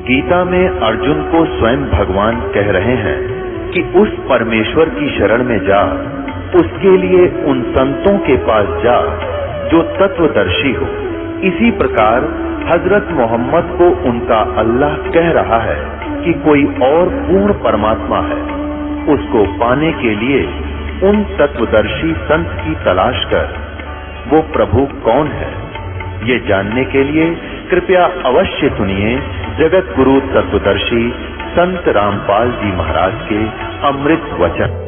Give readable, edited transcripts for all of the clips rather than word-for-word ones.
गीता में अर्जुन को स्वयं भगवान कह रहे हैं कि उस परमेश्वर की शरण में जा, उसके लिए उन संतों के पास जा जो तत्वदर्शी हो। इसी प्रकार हजरत मोहम्मद को उनका अल्लाह कह रहा है कि कोई और पूर्ण परमात्मा है। उसको पाने के लिए उन तत्वदर्शी संत की तलाश कर। वो प्रभु कौन है, ये जानने के लिए कृपया अवश्य सुनिए जगत गुरु तत्वदर्शी संत रामपाल जी महाराज के अमृत वचन।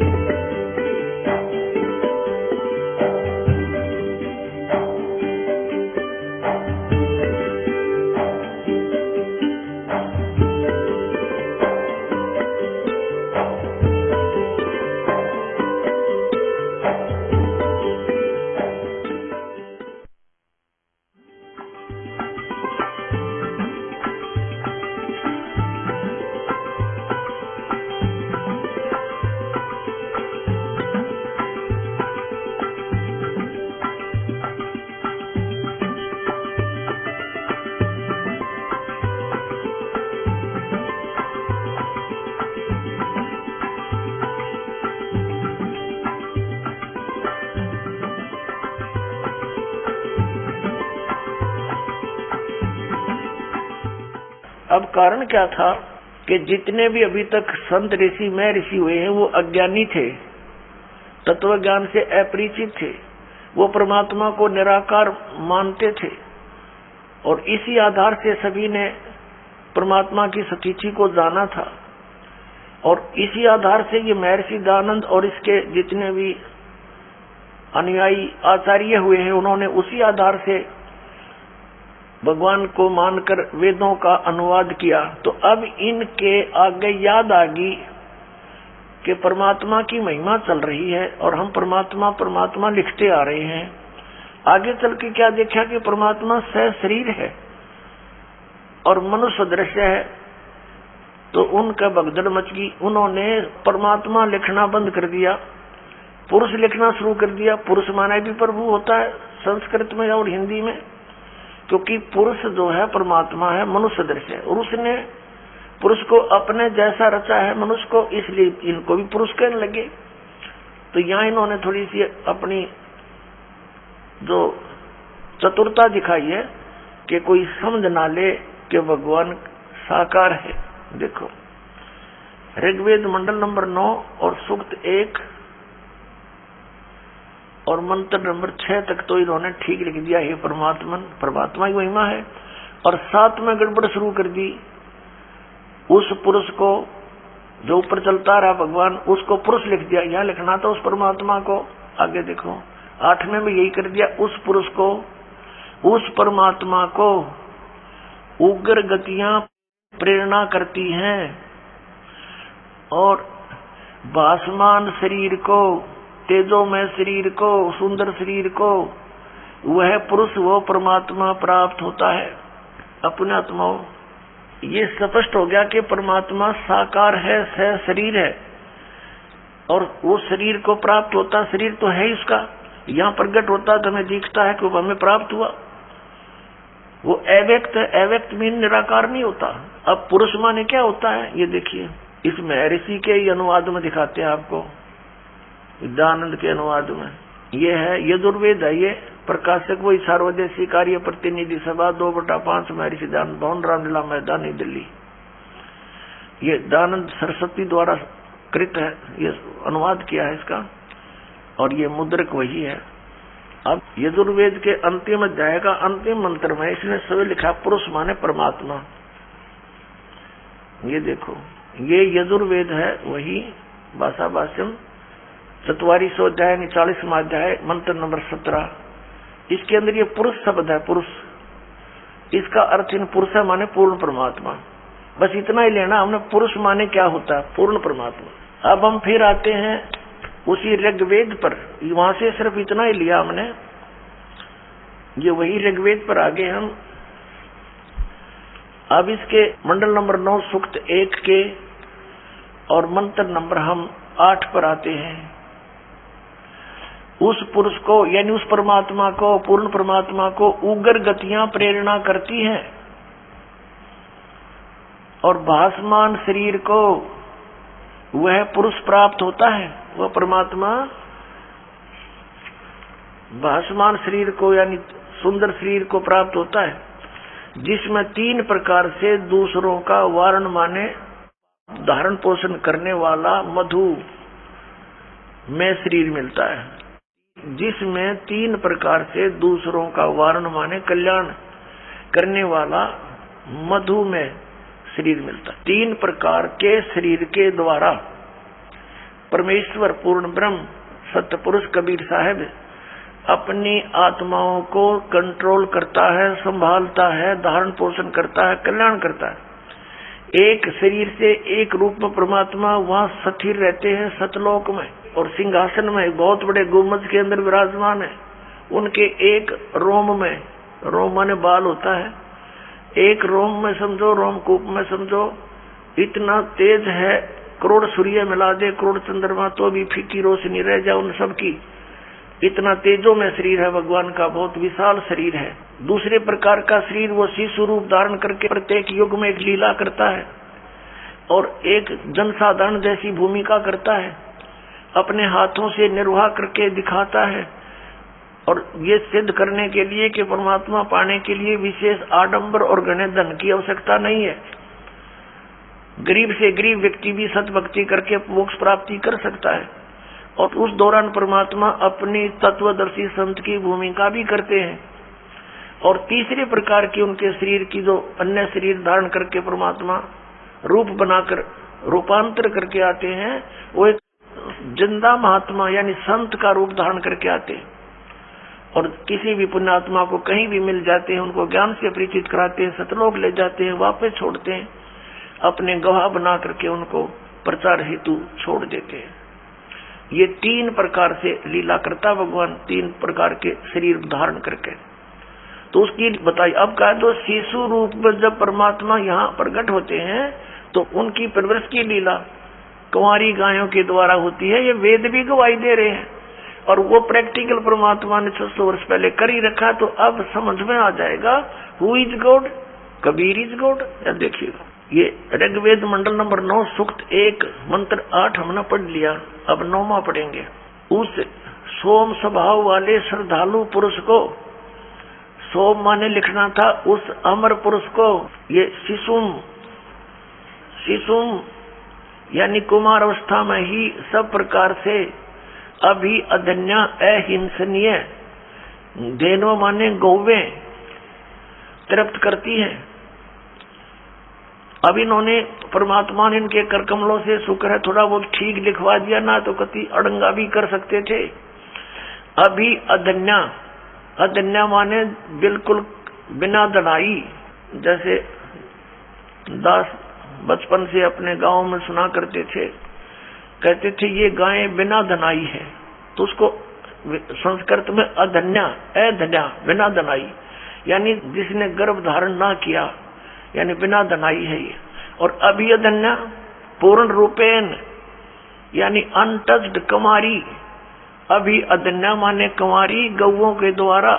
अब कारण क्या था कि जितने भी अभी तक संत ऋषि मैं ऋषि हुए हैं वो अज्ञानी थे, तत्व ज्ञान से अपरिचित थे। वो परमात्मा को निराकार मानते थे और इसी आधार से सभी ने परमात्मा की सतीथि को जाना था। और इसी आधार से ये महर्षि दयानंद और इसके जितने भी अनुयायी आचार्य हुए हैं, उन्होंने उसी आधार से भगवान को मानकर वेदों का अनुवाद किया। तो अब इनके आगे याद आ गई कि परमात्मा की महिमा चल रही है और हम परमात्मा परमात्मा लिखते आ रहे हैं। आगे चल के क्या देखा कि परमात्मा सह शरीर है और मनुष्य दृश्य है। तो उनका भगदड़ मच गई। उन्होंने परमात्मा लिखना बंद कर दिया, पुरुष लिखना शुरू कर दिया। पुरुष माना भी प्रभु होता है संस्कृत में और हिंदी में, क्योंकि पुरुष जो है परमात्मा है, मनुष्य दृश्य है और उसने पुरुष को अपने जैसा रचा है मनुष्य को, इसलिए इनको भी पुरुष कहने लगे। तो यहाँ इन्होंने थोड़ी सी अपनी जो चतुरता दिखाई है कि कोई समझ ना ले कि भगवान साकार है। देखो ऋग्वेद मंडल नंबर 9 और सूक्त 1 और मंत्र नंबर 6 तक तो इन्होंने ठीक लिख दिया, हे परमात्मा की महिमा है। और 7 में गड़बड़ शुरू कर दी। उस पुरुष को जो ऊपर चलता रहा भगवान, उसको पुरुष लिख दिया। यहाँ लिखना था उस परमात्मा को। आगे देखो 8 में भी यही कर दिया, उस पुरुष को, उस परमात्मा को उग्र गतियां प्रेरणा करती हैं और भासमान शरीर को, तेजोमय शरीर को, सुंदर शरीर को वह पुरुष वो परमात्मा प्राप्त होता है अपने आत्मा। ये स्पष्ट हो गया कि परमात्मा साकार है, सह शरीर है और वो शरीर को प्राप्त होता, शरीर तो है इसका, यहाँ प्रकट होता तो हमें दिखता है कि वो हमें प्राप्त हुआ। वो अव्यक्त है, अव्यक्त मीन निराकार नहीं होता। अब पुरुष माने क्या होता है ये देखिए, इस महर्षि के ही अनुवाद में दिखाते हैं आपको, दयानंद के अनुवाद में। ये है यजुर्वेद है, ये प्रकाशक वही सार्वदेशी कार्य प्रतिनिधि सभा 2/5 महर्षि दयानंद भवन रामलीला मैदान नई दिल्ली। ये दयानंद सरस्वती द्वारा कृत है, ये अनुवाद किया है इसका और ये मुद्रक वही है। अब यजुर्वेद के अंतिम अध्याय का अंतिम मंत्र में इसने सब लिखा पुरुष माने परमात्मा। ये देखो ये यजुर्वेद है वही भाषा भाष्यम 44वां अध्याय 49वां अध्याय मंत्र नंबर 17। इसके अंदर ये पुरुष शब्द है, पुरुष, इसका अर्थ इन पुरुष माने पूर्ण परमात्मा। बस इतना ही लेना हमने, पुरुष माने क्या होता है, पूर्ण परमात्मा। अब हम फिर आते हैं उसी ऋग्वेद पर, वहां से सिर्फ इतना ही लिया हमने, ये वही ऋग्वेद पर आगे हम। अब इसके मंडल नंबर 9 सूक्त 1 के और मंत्र नंबर हम 8 पर आते हैं। उस पुरुष को यानी उस परमात्मा को, पूर्ण परमात्मा को उग्र गतियां प्रेरणा करती हैं और भासमान शरीर को वह पुरुष प्राप्त होता है, वह परमात्मा भासमान शरीर को यानी सुंदर शरीर को प्राप्त होता है, जिसमें 3 प्रकार से दूसरों का वारण माने धारण पोषण करने वाला मधु में शरीर मिलता है, जिसमें 3 प्रकार से दूसरों का वारण माने कल्याण करने वाला मधु में शरीर मिलता है। 3 प्रकार के शरीर के द्वारा परमेश्वर पूर्ण ब्रह्म सत्य पुरुष कबीर साहब अपनी आत्माओं को कंट्रोल करता है, संभालता है, धारण पोषण करता है, कल्याण करता है। एक शरीर से एक रूप में परमात्मा वहाँ स्थिर रहते हैं सतलोक में, और सिंहासन में बहुत बड़े गुम्बद के अंदर विराजमान है। उनके एक रोम में, रोम माने बाल होता है, एक रोम में समझो, रोमकूप में समझो, इतना तेज है, करोड़ सूर्य मिला दे, करोड़ चंद्रमा तो भी फीकी रोशनी रह जाए उन सब की, इतना तेजों में शरीर है भगवान का, बहुत विशाल शरीर है। दूसरे प्रकार का शरीर वो शिशु रूप धारण करके प्रत्येक युग में एक लीला करता है और एक जनसाधारण जैसी भूमिका करता है, अपने हाथों से निर्वाह करके दिखाता है, और ये सिद्ध करने के लिए कि परमात्मा पाने के लिए विशेष आडंबर और घने धन की आवश्यकता नहीं है। गरीब से गरीब व्यक्ति भी सतभक्ति करके मोक्ष प्राप्ति कर सकता है, और उस दौरान परमात्मा अपनी तत्वदर्शी संत की भूमिका भी करते हैं। और तीसरे प्रकार की उनके शरीर की जो अन्य शरीर धारण करके परमात्मा रूप बनाकर रूपांतर करके आते हैं, वो एक जिंदा महात्मा यानी संत का रूप धारण करके आते हैं, और किसी भी पुण्यात्मा को कहीं भी मिल जाते हैं, उनको ज्ञान से परिचित कराते हैं, सतलोक ले जाते हैं, वापस छोड़ते हैं, अपने गवाह बना करके उनको प्रचार हेतु छोड़ देते हैं। ये 3 प्रकार से लीला करता भगवान, 3 प्रकार के शरीर धारण करके। तो उसकी बताई। अब कहा तो शिशु रूप में जब परमात्मा यहाँ प्रकट होते हैं तो उनकी परवरिश की लीला कुंवारी गायों के द्वारा होती है, ये वेद भी गवाही दे रहे हैं, और वो प्रैक्टिकल परमात्मा ने 600 वर्ष पहले कर ही रखा। तो अब समझ में आ जाएगा who is God, Kabir is God. देखिएगा ये ऋग्वेद मंडल नंबर 9 सूक्त 1 मंत्र 8 हमने पढ़ लिया, अब 9वां पढ़ेंगे। उस सोम स्वभाव वाले श्रद्धालु पुरुष को, सोम माने लिखना था उस अमर पुरुष को, ये शिशुम यानी कुमार अवस्था में ही सब प्रकार से अभी अधन्या अहिंसनीय धेनो माने गौवे तृप्त करती हैं। अब इन्होंने परमात्मा ने इनके कर कमलों से शुक्र है थोड़ा बहुत ठीक लिखवा दिया, ना तो कति अड़ंगा भी कर सकते थे। अभी अधन्या, अधन्या माने बिल्कुल बिना दनाई, जैसे दास बचपन से अपने गांव में सुना करते थे, कहते थे ये गायें बिना धनाई है, तो उसको संस्कृत में अधन्या अधन्या बिना धनाई यानी जिसने गर्भ धारण ना किया यानी बिना धनाई है ये। और अभी अधन्या पूर्ण रूपेण यानी अनटच्ड कुमारी, अभी अधन्या माने कुंवारी गौओं के द्वारा,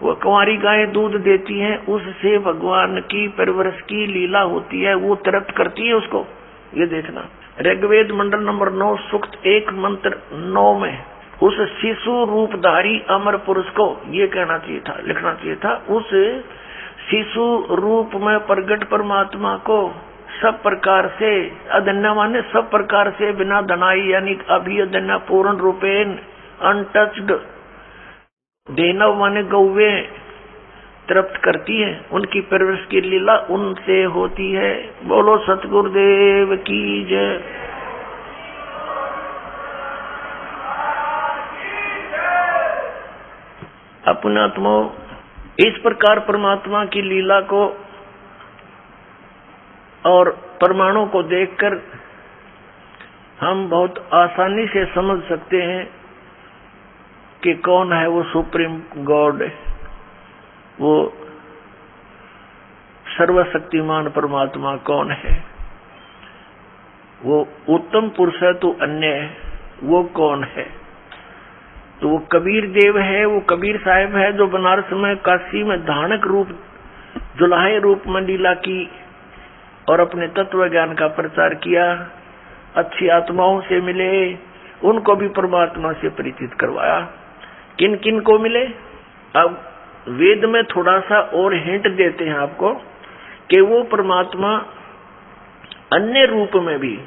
वो कुंवारी गायें दूध देती हैं, उससे भगवान की परवरिश की लीला होती है, वो तृप्त करती है उसको। ये देखना ऋग्वेद मंडल नंबर 9 सूक्त 1 मंत्र 9 में उस शिशु रूपधारी अमर पुरुष को ये कहना चाहिए था, लिखना चाहिए था, उस शिशु रूप में प्रगट परमात्मा को सब प्रकार से अधन्या माने सब प्रकार से बिना धनाई यानी अभी अधन्या पूर्ण रूपेण अनटच्ड, देनव माने गौवे तृप्त करती है, उनकी परवरिश की लीला उनसे होती है। बोलो सतगुरुदेव की जय। अपनात्मा इस प्रकार परमात्मा की लीला को और परमाणु को देखकर हम बहुत आसानी से समझ सकते हैं कि कौन है वो सुप्रीम गॉड, वो सर्वशक्तिमान परमात्मा कौन है, वो उत्तम पुरुष है तो अन्य है, वो कौन है। तो वो कबीर देव है, वो कबीर साहब है जो बनारस में काशी में धानक रूप जुलाहे रूप में लीला की, और अपने तत्व ज्ञान का प्रचार किया, अच्छी आत्माओं से मिले, उनको भी परमात्मा से परिचित करवाया। किन किन को मिले? अब वेद में थोड़ा सा और हिंट देते हैं आपको कि वो परमात्मा अन्य रूप में भी,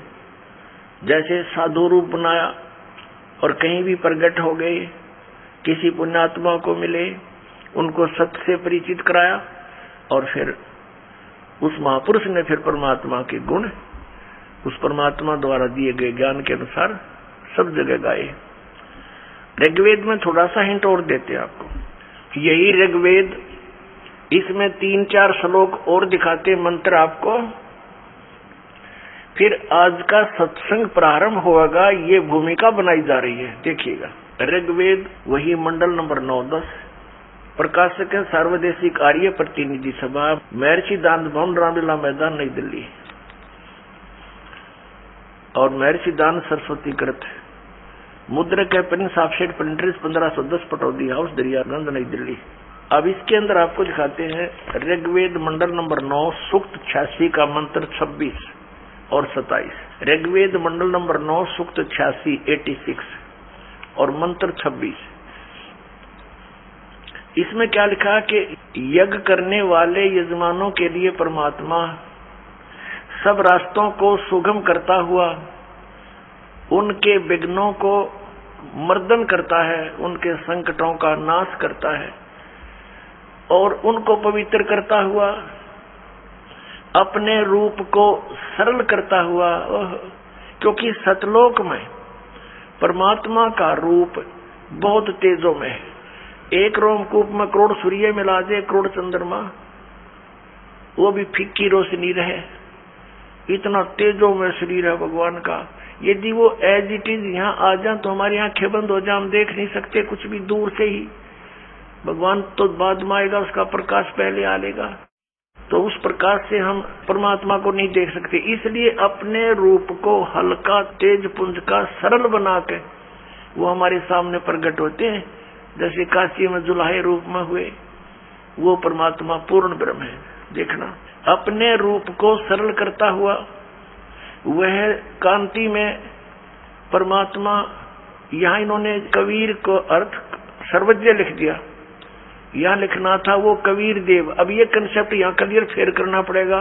जैसे साधु रूप बनाया और कहीं भी प्रकट हो गए, किसी पुण्यात्मा को मिले, उनको सत्य से परिचित कराया, और फिर उस महापुरुष ने फिर परमात्मा के गुण उस परमात्मा द्वारा दिए गए ज्ञान के अनुसार सब जगह गाए। ऋग्वेद में थोड़ा सा हिंट और देते हैं आपको, यही ऋग्वेद, इसमें 3-4 श्लोक और दिखाते मंत्र आपको। फिर आज का सत्संग प्रारंभ होगा, ये भूमिका बनाई जा रही है, देखिएगा। ऋग्वेद वही मंडल नंबर 9-10, प्रकाशक है सर्वदेशिक आर्य प्रतिनिधि सभा, महर्षि दान भवन, रामलीला मैदान, नई दिल्ली। और महर्षि दान सरस्वती कृत, मुद्रक है Prince offset printers, 1510 Pataudi house, Daryaganj, नई दिल्ली। अब इसके अंदर आपको दिखाते हैं ऋग्वेद मंडल नंबर 9 सूक्त 86 का मंत्र 26 और 27। ऋग्वेद मंडल नंबर 9 सूक्त 86 और मंत्र 26। इसमें क्या लिखा कि यज्ञ करने वाले यजमानों के लिए परमात्मा सब रास्तों को सुगम करता हुआ उनके विघ्नों को मर्दन करता है, उनके संकटों का नाश करता है और उनको पवित्र करता हुआ, अपने रूप को सरल करता हुआ। क्योंकि सतलोक में परमात्मा का रूप बहुत तेजों में है। एक रोमकूप में करोड़ सूर्य मिला दे, करोड़ चंद्रमा, वो भी फीकी रोशनी रहे, इतना तेजों में शरीर है भगवान का। यदि वो एज इट इज यहाँ आ जाए तो हमारी आंखें बंद हो जाए, हम देख नहीं सकते कुछ भी, दूर से ही। भगवान तो बाद में आएगा, उसका प्रकाश पहले आ लेगा, तो उस प्रकाश से हम परमात्मा को नहीं देख सकते। इसलिए अपने रूप को हल्का तेज पुंज का सरल बना के वो हमारे सामने प्रकट होते हैं। जैसे काशी में जुलाहे रूप में हुए, वो परमात्मा पूर्ण ब्रह्म है। देखना, अपने रूप को सरल करता हुआ वह कांति में परमात्मा, यहाँ इन्होंने कबीर को अर्थ सर्वज्ञ लिख दिया, यहाँ लिखना था वो कबीर देव। अब ये कंसेप्ट यहाँ क्लियर फेर करना पड़ेगा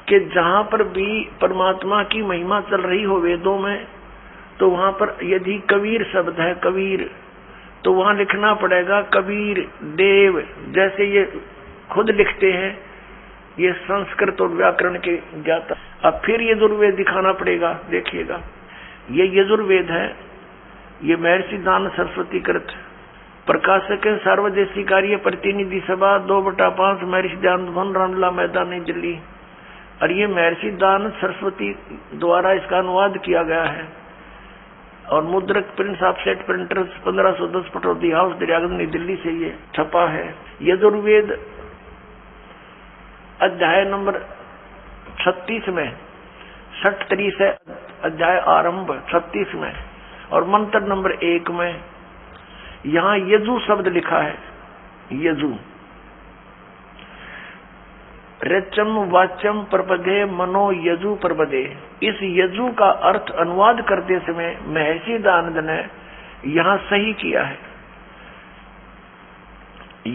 कि जहाँ पर भी परमात्मा की महिमा चल रही हो वेदों में, तो वहाँ पर यदि कबीर शब्द है, कबीर, तो वहाँ लिखना पड़ेगा कबीर देव। जैसे ये खुद लिखते हैं, ये संस्कृत और व्याकरण के ज्ञाता। अब फिर यजुर्वेद दिखाना पड़ेगा, देखिएगा। ये यजुर्वेद है, ये महर्षि दान सरस्वती कृत, प्रकाशक है सार्वदेशिक आर्य प्रतिनिधि सभा, 2/5, महर्षि दान भवन, रामलीला मैदान, नई दिल्ली। और ये महर्षि दान सरस्वती द्वारा इसका अनुवाद किया गया है और मुद्रक Prince offset printers, 1510 Pataudi house, Daryaganj, नई दिल्ली से ये छपा है। यजुर्वेद अध्याय नंबर 36 में 60 से अध्याय आरंभ 36 में और मंत्र नंबर 1 में यहाँ यजु शब्द लिखा है। यजु, रचम वाचम प्रपदे मनो यजु प्रपदे। इस यजु का अर्थ अनुवाद करते समय महर्षि दानंद ने यहाँ सही किया है।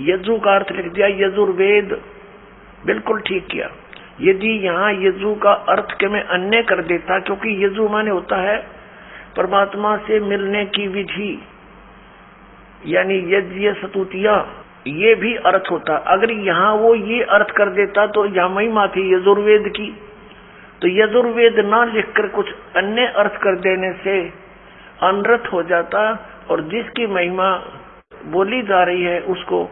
यजु का अर्थ लिख दिया यजुर्वेद, बिल्कुल ठीक किया। यदि यहाँ यजु का अर्थ के मैं अन्य कर देता, क्योंकि यजु माने होता है परमात्मा से मिलने की विधि, यानी यज्ञ स्तुतियां, ये भी अर्थ होता। अगर यहाँ वो ये अर्थ कर देता तो यहाँ महिमा थी यजुर्वेद की, तो यजुर्वेद ना लिखकर कुछ अन्य अर्थ कर देने से अनर्थ हो जाता और जिसकी महिमा बोली जा रही है उसको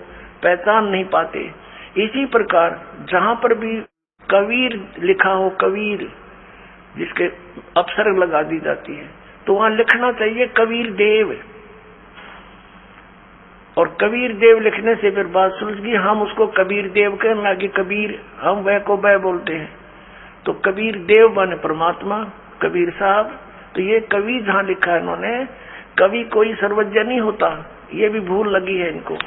पहचान नहीं पाते। इसी प्रकार जहाँ पर भी कबीर लिखा हो, कबीर जिसके अपसर्ग लगा दी जाती है, तो वहाँ लिखना चाहिए कबीर देव। और कबीर देव लिखने से फिर बात सुलझ गई, हम उसको कबीर देव कहने लगे, कबीर हम वह को वह बोलते हैं, तो कबीर देव बने परमात्मा, कबीर साहब। तो ये कवि जहाँ लिखा है इन्होंने, कवि कोई सर्वज्ञ नहीं होता, ये भी भूल लगी है इनको।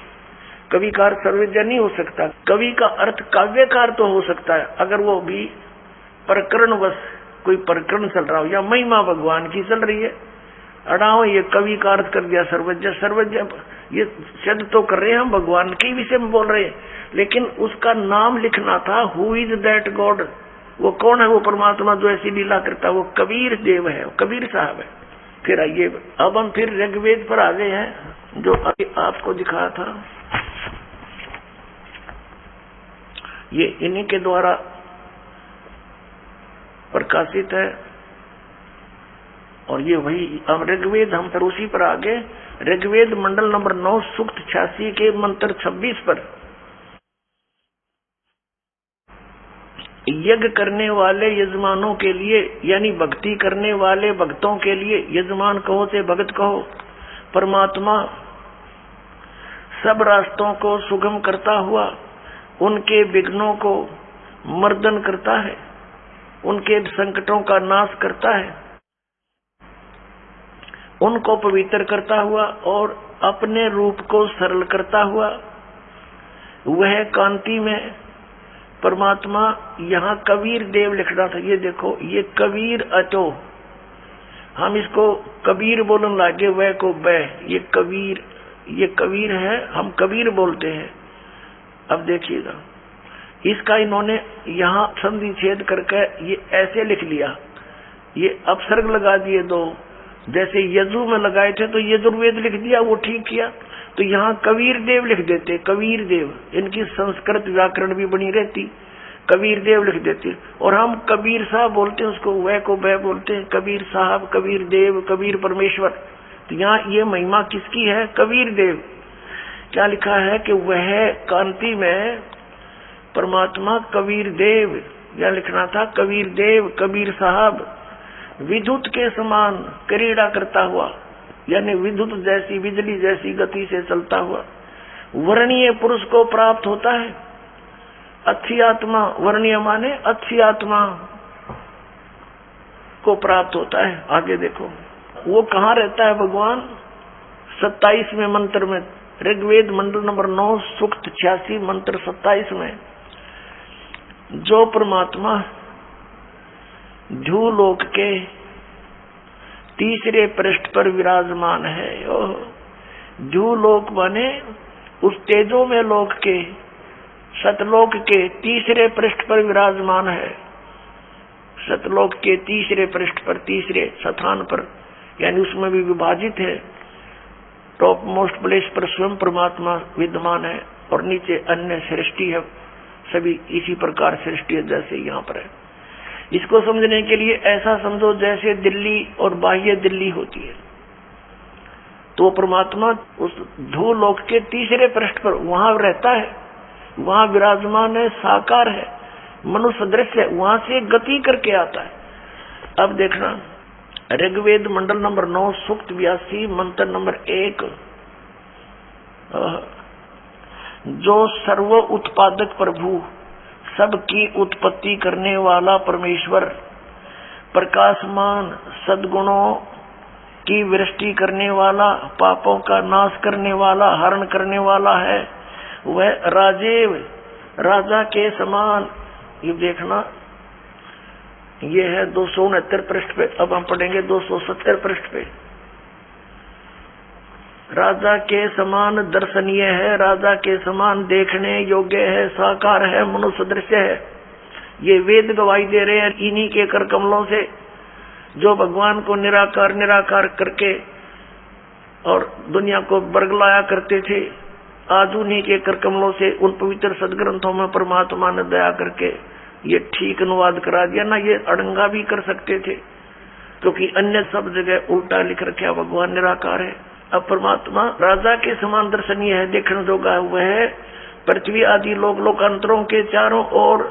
कवि का अर्थ सर्वज्ञ नहीं हो सकता। कवि का अर्थ काव्यकार तो हो सकता है, अगर वो भी प्रकरणवश कोई प्रकरण चल रहा हो या महिमा भगवान की चल रही है, अड़ाओ ये कवि का अर्थ कर दिया सर्वज्ञ। सर्वज्ञ ये शब्द तो कर रहे हैं हम भगवान के विषय में बोल रहे हैं, लेकिन उसका नाम लिखना था। हु इज दैट गॉड, वो कौन है वो परमात्मा जो ऐसी लीला करता है? वो कबीर देव है, कबीर साहब है। फिर आइए, अब हम फिर ऋग्वेद पर आ गए हैं जो अभी आपको दिखाया था। ये इन्हीं के द्वारा प्रकाशित है और ये वही हम ऋग्वेद, हम फिर उसी पर आगे ऋग्वेद मंडल नंबर 9 सूक्त 86 के मंत्र 26 पर यज्ञ करने वाले यजमानों के लिए, यानी भक्ति करने वाले भक्तों के लिए, यजमान कहो से भगत कहो, परमात्मा सब रास्तों को सुगम करता हुआ उनके विघ्नों को मर्दन करता है, उनके संकटों का नाश करता है, उनको पवित्र करता हुआ और अपने रूप को सरल करता हुआ वह कांति में परमात्मा। यहाँ कबीर देव लिखना था, ये देखो ये कबीर अचो, हम इसको कबीर बोलने लगे, वह को वह, ये कबीर है, हम कबीर बोलते हैं। अब देखिएगा इसका इन्होंने यहाँ संधि छेद करके ये ऐसे लिख लिया, ये अपसर्ग लगा दिए दो, जैसे यजु में लगाए थे तो यजुर्वेद लिख दिया, वो ठीक किया। तो यहाँ कबीर देव लिख देते, कबीर देव, इनकी संस्कृत व्याकरण भी बनी रहती, कबीर देव लिख देते। और हम कबीर साहब बोलते हैं उसको, वह को वह बोलते हैं, कबीर साहब, कबीर देव, कबीर परमेश्वर। तो यहाँ ये महिमा किसकी है? कबीर देव। क्या लिखा है कि वह कांति में परमात्मा कबीर देव, या लिखना था कबीर देव, कबीर साहब विद्युत के समान क्रीड़ा करता हुआ, यानी विद्युत जैसी, बिजली जैसी गति से चलता हुआ वर्णीय पुरुष को प्राप्त होता है। अच्छी आत्मा, वर्णीय माने अच्छी आत्मा को प्राप्त होता है। आगे देखो वो कहाँ रहता है भगवान? 27वें मंत्र में, ऋग्वेद मंडल नंबर 9 सूक्त 86 मंत्र 27 में, जो परमात्मा झूलोक के तीसरे पृष्ठ पर विराजमान है। झूलोक माने उस तेजो में लोक के, सतलोक के तीसरे पृष्ठ पर विराजमान है। सतलोक के तीसरे पृष्ठ पर, तीसरे स्थान पर, यानी उसमें भी विभाजित है। टॉप मोस्ट प्लेस पर स्वयं परमात्मा विद्यमान है और नीचे अन्य सृष्टि है, सभी इसी प्रकार सृष्टि है जैसे यहाँ पर है। इसको समझने के लिए ऐसा समझो जैसे दिल्ली और बाह्य दिल्ली होती है, तो परमात्मा उस धूलोक के तीसरे पृष्ठ पर वहां रहता है, वहां विराजमान है, साकार है, मनुष्य दृश्य है, वहां से गति करके आता है। अब देखना ऋग्वेद मंडल नंबर 9 सूक्त 82 मंत्र नंबर 1, जो सर्व उत्पादक प्रभु, सबकी उत्पत्ति करने वाला परमेश्वर, प्रकाशमान सद्गुणों की वृष्टि करने वाला, पापों का नाश करने वाला, हरण करने वाला है, वह राजेव, राजा के समान। ये देखना ये है 269 पृष्ठ पे। अब हम पढ़ेंगे 270 पृष्ठ पे। राजा के समान दर्शनीय है, राजा के समान देखने योग्य है, साकार है, मनुष्य दृश्य है। ये वेद गवाही दे रहे हैं इन्हीं के कर कमलों से, जो भगवान को निराकार निराकार करके और दुनिया को बरगलाया करते थे। आज उन्हीं के कर कमलों से, उन पवित्र सदग्रंथों में परमात्मा ने दया करके ये ठीक अनुवाद करा दिया ना। ये अड़ंगा भी कर सकते थे, क्योंकि अन्य सब जगह उल्टा लिख रखा, भगवान निराकार है। अब परमात्मा राजा के समान दर्शनीय है, देखने जोगा। वह पृथ्वी आदि लोक लोकांतरों के चारों ओर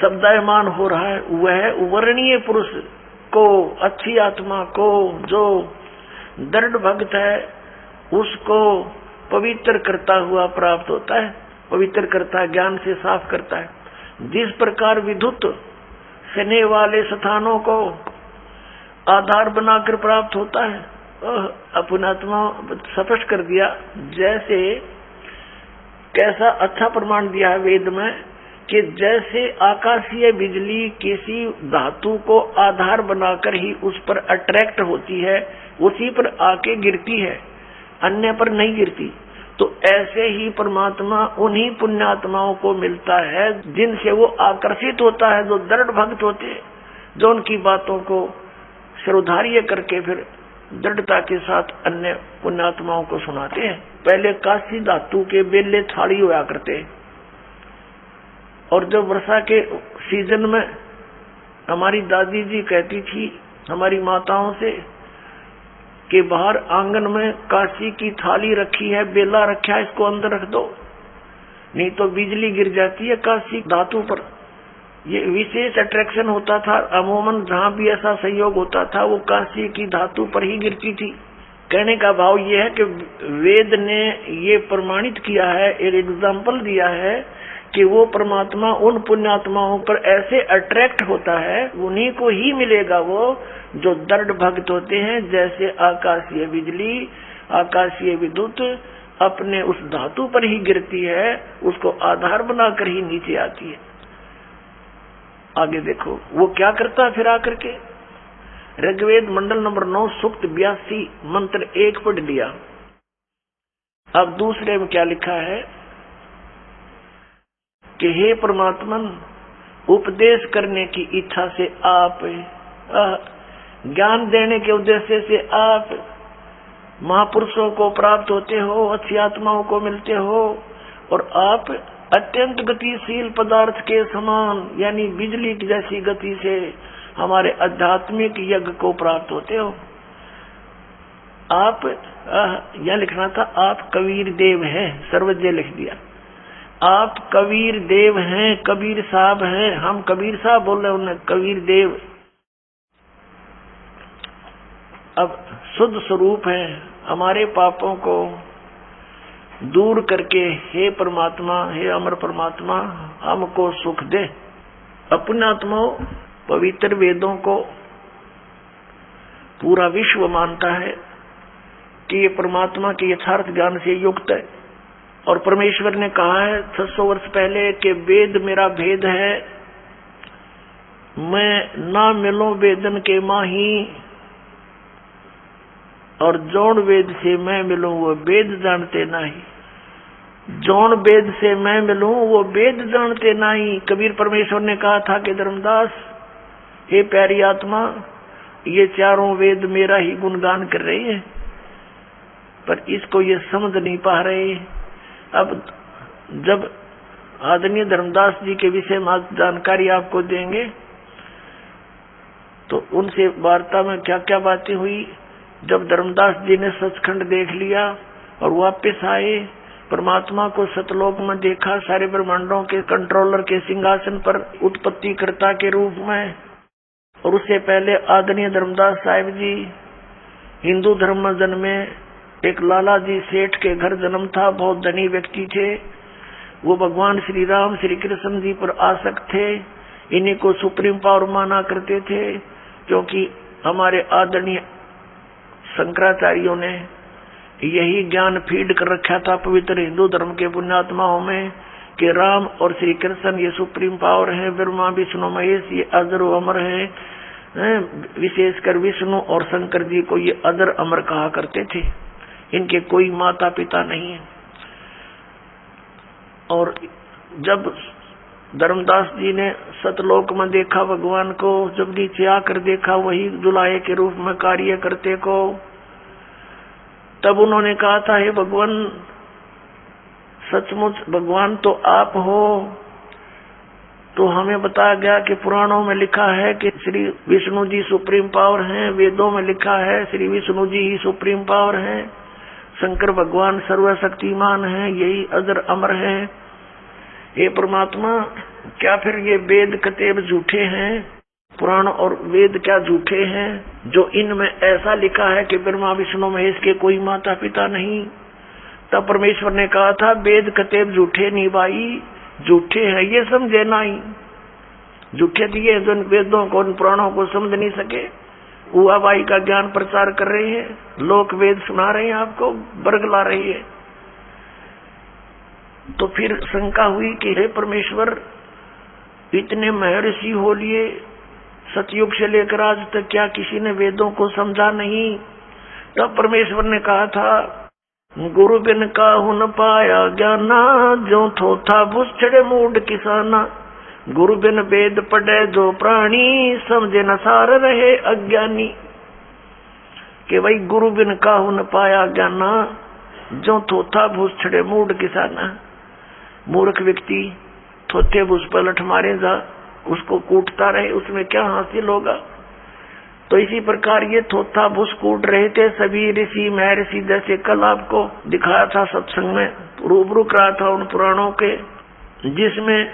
शब्दायमान हो रहा है। वह वर्णीय पुरुष को, अच्छी आत्मा को, जो दृढ़ भक्त है, उसको पवित्र करता हुआ प्राप्त होता है। पवित्र करता है, ज्ञान से साफ करता है। जिस प्रकार विद्युत स्नेह वाले स्थानों को आधार बनाकर प्राप्त होता है, अपनात्मा स्पष्ट कर दिया। जैसे कैसा अच्छा प्रमाण दिया है वेद में कि जैसे आकाशीय बिजली किसी धातु को आधार बनाकर ही उस पर अट्रैक्ट होती है, उसी पर आके गिरती है, अन्य पर नहीं गिरती, तो ऐसे ही परमात्मा उन्हीं पुण्यात्माओं को मिलता है जिनसे वो आकर्षित होता है, जो दृढ़ भक्त होते हैं, जो उनकी बातों को श्रद्धार्य करके फिर दृढ़ता के साथ अन्य पुण्यात्माओं को सुनाते हैं। पहले काशी धातु के बेले थाली हुआ करते, और जब वर्षा के सीजन में हमारी दादी जी कहती थी हमारी माताओं से कि बाहर आंगन में काशी की थाली रखी है, बेला रखा है, इसको अंदर रख दो, नहीं तो बिजली गिर जाती है काशी धातु पर। ये विशेष अट्रैक्शन होता था, अमूमन जहाँ भी ऐसा संयोग होता था वो काशी की धातु पर ही गिरती थी। कहने का भाव ये है कि वेद ने ये प्रमाणित किया है, एक एग्जाम्पल दिया है कि वो परमात्मा उन पुण्यात्माओं पर ऐसे अट्रैक्ट होता है, उन्हीं को ही मिलेगा वो जो दृढ़ भक्त होते हैं। जैसे आकाशीय बिजली, आकाशीय विद्युत अपने उस धातु पर ही गिरती है, उसको आधार बनाकर ही नीचे आती है। आगे देखो वो क्या करता है फिर आकर के। ऋग्वेद मंडल नंबर 9 सूक्त 82 मंत्र 1 पढ़ लिया। अब दूसरे में क्या लिखा है कि हे परमात्मन, उपदेश करने की इच्छा से आप, ज्ञान देने के उद्देश्य से आप महापुरुषों को प्राप्त होते हो, अच्छी आत्माओं को मिलते हो, और आप अत्यंत गतिशील पदार्थ के समान यानी बिजली की जैसी गति से हमारे आध्यात्मिक यज्ञ को प्राप्त होते हो। आप यह लिखना था आप कबीर देव हैं, सर्वज्ञ लिख दिया। आप कबीर देव हैं, कबीर साहब हैं, हम कबीर साहब बोल रहे हैं, उन्हें कबीर देव। अब शुद्ध स्वरूप है, हमारे पापों को दूर करके हे परमात्मा, हे अमर परमात्मा हमको सुख दे। अपने आत्माओं पवित्र वेदों को पूरा विश्व मानता है कि ये परमात्मा के यथार्थ ज्ञान से युक्त है, और परमेश्वर ने कहा है 600 वर्ष पहले कि वेद मेरा भेद है, मैं ना मिलो वेदन के माही, और जौन वेद से मैं मिलूं वो वेद जानते नहीं। जौन वेद से मैं मिलूं वो वेद जानते नहीं। कबीर परमेश्वर ने कहा था कि धर्मदास, हे प्यारी आत्मा, ये चारों वेद मेरा ही गुणगान कर रही है, पर इसको ये समझ नहीं पा रहे। अब जब आदरणीय धर्मदास जी के विषय में जानकारी आपको देंगे तो उनसे वार्ता में क्या क्या बातें हुई। जब धर्मदास जी ने सचखंड देख लिया और वापस आए, परमात्मा को सतलोक में देखा, सारे ब्रह्मांडों के कंट्रोलर के सिंहासन पर उत्पत्तिकर्ता के रूप में। और उससे पहले आदरणीय धर्मदास साहिब जी हिंदू धर्म में जन्मे, एक लाला जी सेठ के घर जन्म था, बहुत धनी व्यक्ति थे। वो भगवान श्री राम श्री कृष्ण जी पर आसक्त थे, इन्हीं को सुप्रीम पावर माना करते थे, क्योंकि हमारे आदरणीय शंकराचार्यों ने यही ज्ञान फीड कर रखा था पवित्र हिंदू धर्म के पुण्यात्माओं में कि राम और श्री कृष्ण ये सुप्रीम पावर है, ब्रह्मा विष्णु महेश ये अजर अमर है। विशेषकर विष्णु और शंकर जी को ये अजर अमर कहा करते थे, इनके कोई माता पिता नहीं है। और जब धर्मदास जी ने सतलोक में देखा भगवान को, जब नीचे आकर देखा वही दुलाहे के रूप में कार्य करते को, तब उन्होंने कहा था हे भगवान, सचमुच भगवान तो आप हो। तो हमें बताया गया कि पुराणों में लिखा है कि श्री विष्णु जी सुप्रीम पावर हैं, वेदों में लिखा है श्री विष्णु जी ही सुप्रीम पावर हैं, शंकर भगवान सर्वशक्तिमान हैं, यही अजर अमर है। हे परमात्मा, क्या फिर ये वेद कतेब झूठे हैं? पुराण और वेद क्या झूठे हैं जो इनमें ऐसा लिखा है कि ब्रह्मा विष्णु महेश के कोई माता पिता नहीं? तब परमेश्वर ने कहा था वेद कतेब झूठे नहीं भाई, झूठे हैं ये समझे नहीं। झूठे दिए जो वेदों को, पुराणों को समझ नहीं सके, हुआ भाई का ज्ञान प्रचार कर रहे हैं, लोक वेद सुना रहे हैं, आपको बरगला रही है। तो फिर शंका हुई कि हे परमेश्वर, इतने महर्षि हो लिए, सतयुग से लेकर आज तक क्या किसी ने वेदों को समझा नहीं? तब परमेश्वर ने कहा था, गुरु बिन काहू न पाया ज्ञाना, जो थोथा बुझड़े मूड किसाना। गुरु बिन वेद पढ़े जो प्राणी, समझे न सार रहे अज्ञानी। कि भाई गुरु बिन काहू न पाया ज्ञाना, जो थोथा बुझड़े मूड किसाना। मूर्ख व्यक्ति थोथे बुझ पर लठ मारे जा, उसको कूटता रहे, उसमें क्या हासिल होगा? तो इसी प्रकार ये थोथा भूस कूट रहे थे सभी ऋषि महर्षि। जैसे कल आपको दिखाया था सत्संग में, रूबरू करा था उन पुराणों के, जिसमें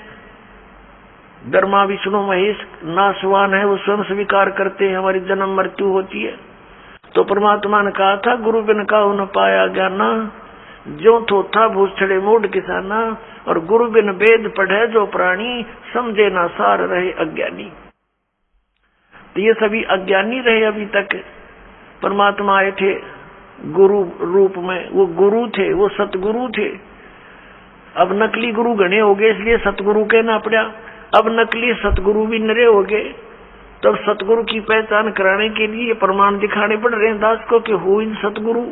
ब्रह्मा विष्णु महेश नासवान है, वो स्वयं स्वीकार करते हैं हमारी जन्म मृत्यु होती है। तो परमात्मा ने कहा था, गुरु बिन काहू न पाया ज्ञाना, जो थोथा भूछड़े मूड किसाना। और गुरु बिन वेद पढ़े जो प्राणी, समझे ना सार रहे अज्ञानी। तो ये सभी अज्ञानी रहे अभी तक। परमात्मा आए थे गुरु रूप में, वो गुरु थे, वो सतगुरु थे। अब नकली गुरु गणे हो गए, इसलिए सतगुरु कहना पड़ा। अब नकली सतगुरु भी नरे हो गए, तब सतगुरु की पहचान कराने के लिए ये प्रमाण दिखाने पड़ रहे हैं दास को कि हो इन सतगुरु।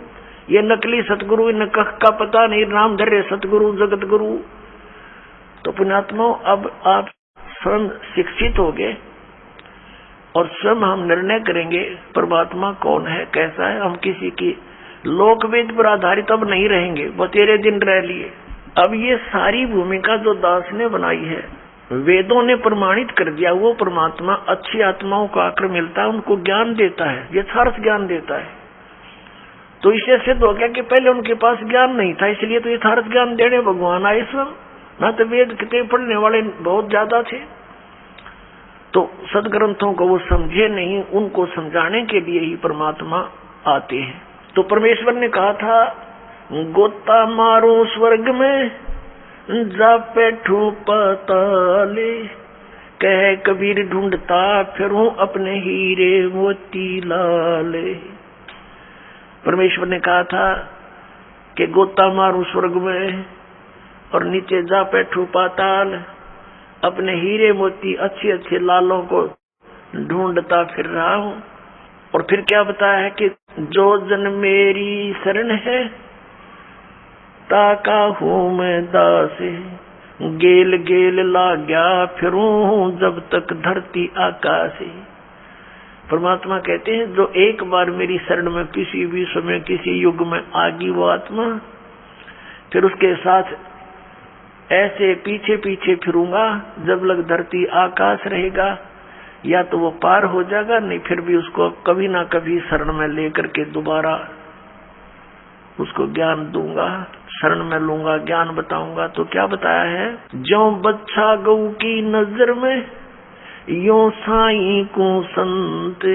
ये नकली सतगुरु, इन कख का पता नहीं, नाम धर रहे सतगुरु जगत गुरु। तो पुण्यात्माओं, अब आप स्वयं शिक्षित हो गए और स्वयं हम निर्णय करेंगे परमात्मा कौन है, कैसा है। हम किसी की लोक वेद पर आधारित अब नहीं रहेंगे, वो तेरे दिन रह लिए। अब ये सारी भूमिका जो दास ने बनाई है, वेदों ने प्रमाणित कर दिया। वो परमात्मा अच्छी आत्माओं को आकर मिलता है, उनको ज्ञान देता है, यथार्थ ज्ञान देता है। तो इससे सिद्ध हो गया कि पहले उनके पास ज्ञान नहीं था, इसलिए तो यथार्थ ज्ञान देने भगवान आए स्वयं। ना तो वेद कितने पढ़ने वाले बहुत ज्यादा थे, तो सदग्रंथों को वो समझे नहीं, उनको समझाने के लिए ही परमात्मा आते हैं। तो परमेश्वर ने कहा था, गोता मारो स्वर्ग में, जा बैठूं पाताले। कह कबीर ढूंढता फिरूं अपने हीरे मोती लाले। परमेश्वर ने कहा था कि गोता मारूं स्वर्ग में और नीचे जा बैठूं पाताल, अपने हीरे मोती अच्छे अच्छे लालों को ढूंढता फिर रहा हूं। और फिर क्या बताया है कि जो जन मेरी शरण है, ताका हूं मैं दास, गेल गेल लाग्या फिरूं जब तक धरती आकाश। परमात्मा कहते हैं, जो एक बार मेरी शरण में किसी भी समय किसी युग में आगी वो आत्मा, फिर उसके साथ ऐसे पीछे पीछे फिरूंगा जब लग धरती आकाश रहेगा। या तो वो पार हो जाएगा, नहीं फिर भी उसको कभी ना कभी शरण में लेकर के दोबारा उसको ज्ञान दूंगा, शरण में लूंगा, ज्ञान बताऊंगा। तो क्या बताया है, ज्यों बच्चा गऊ की नजर में, यों साईं को संत,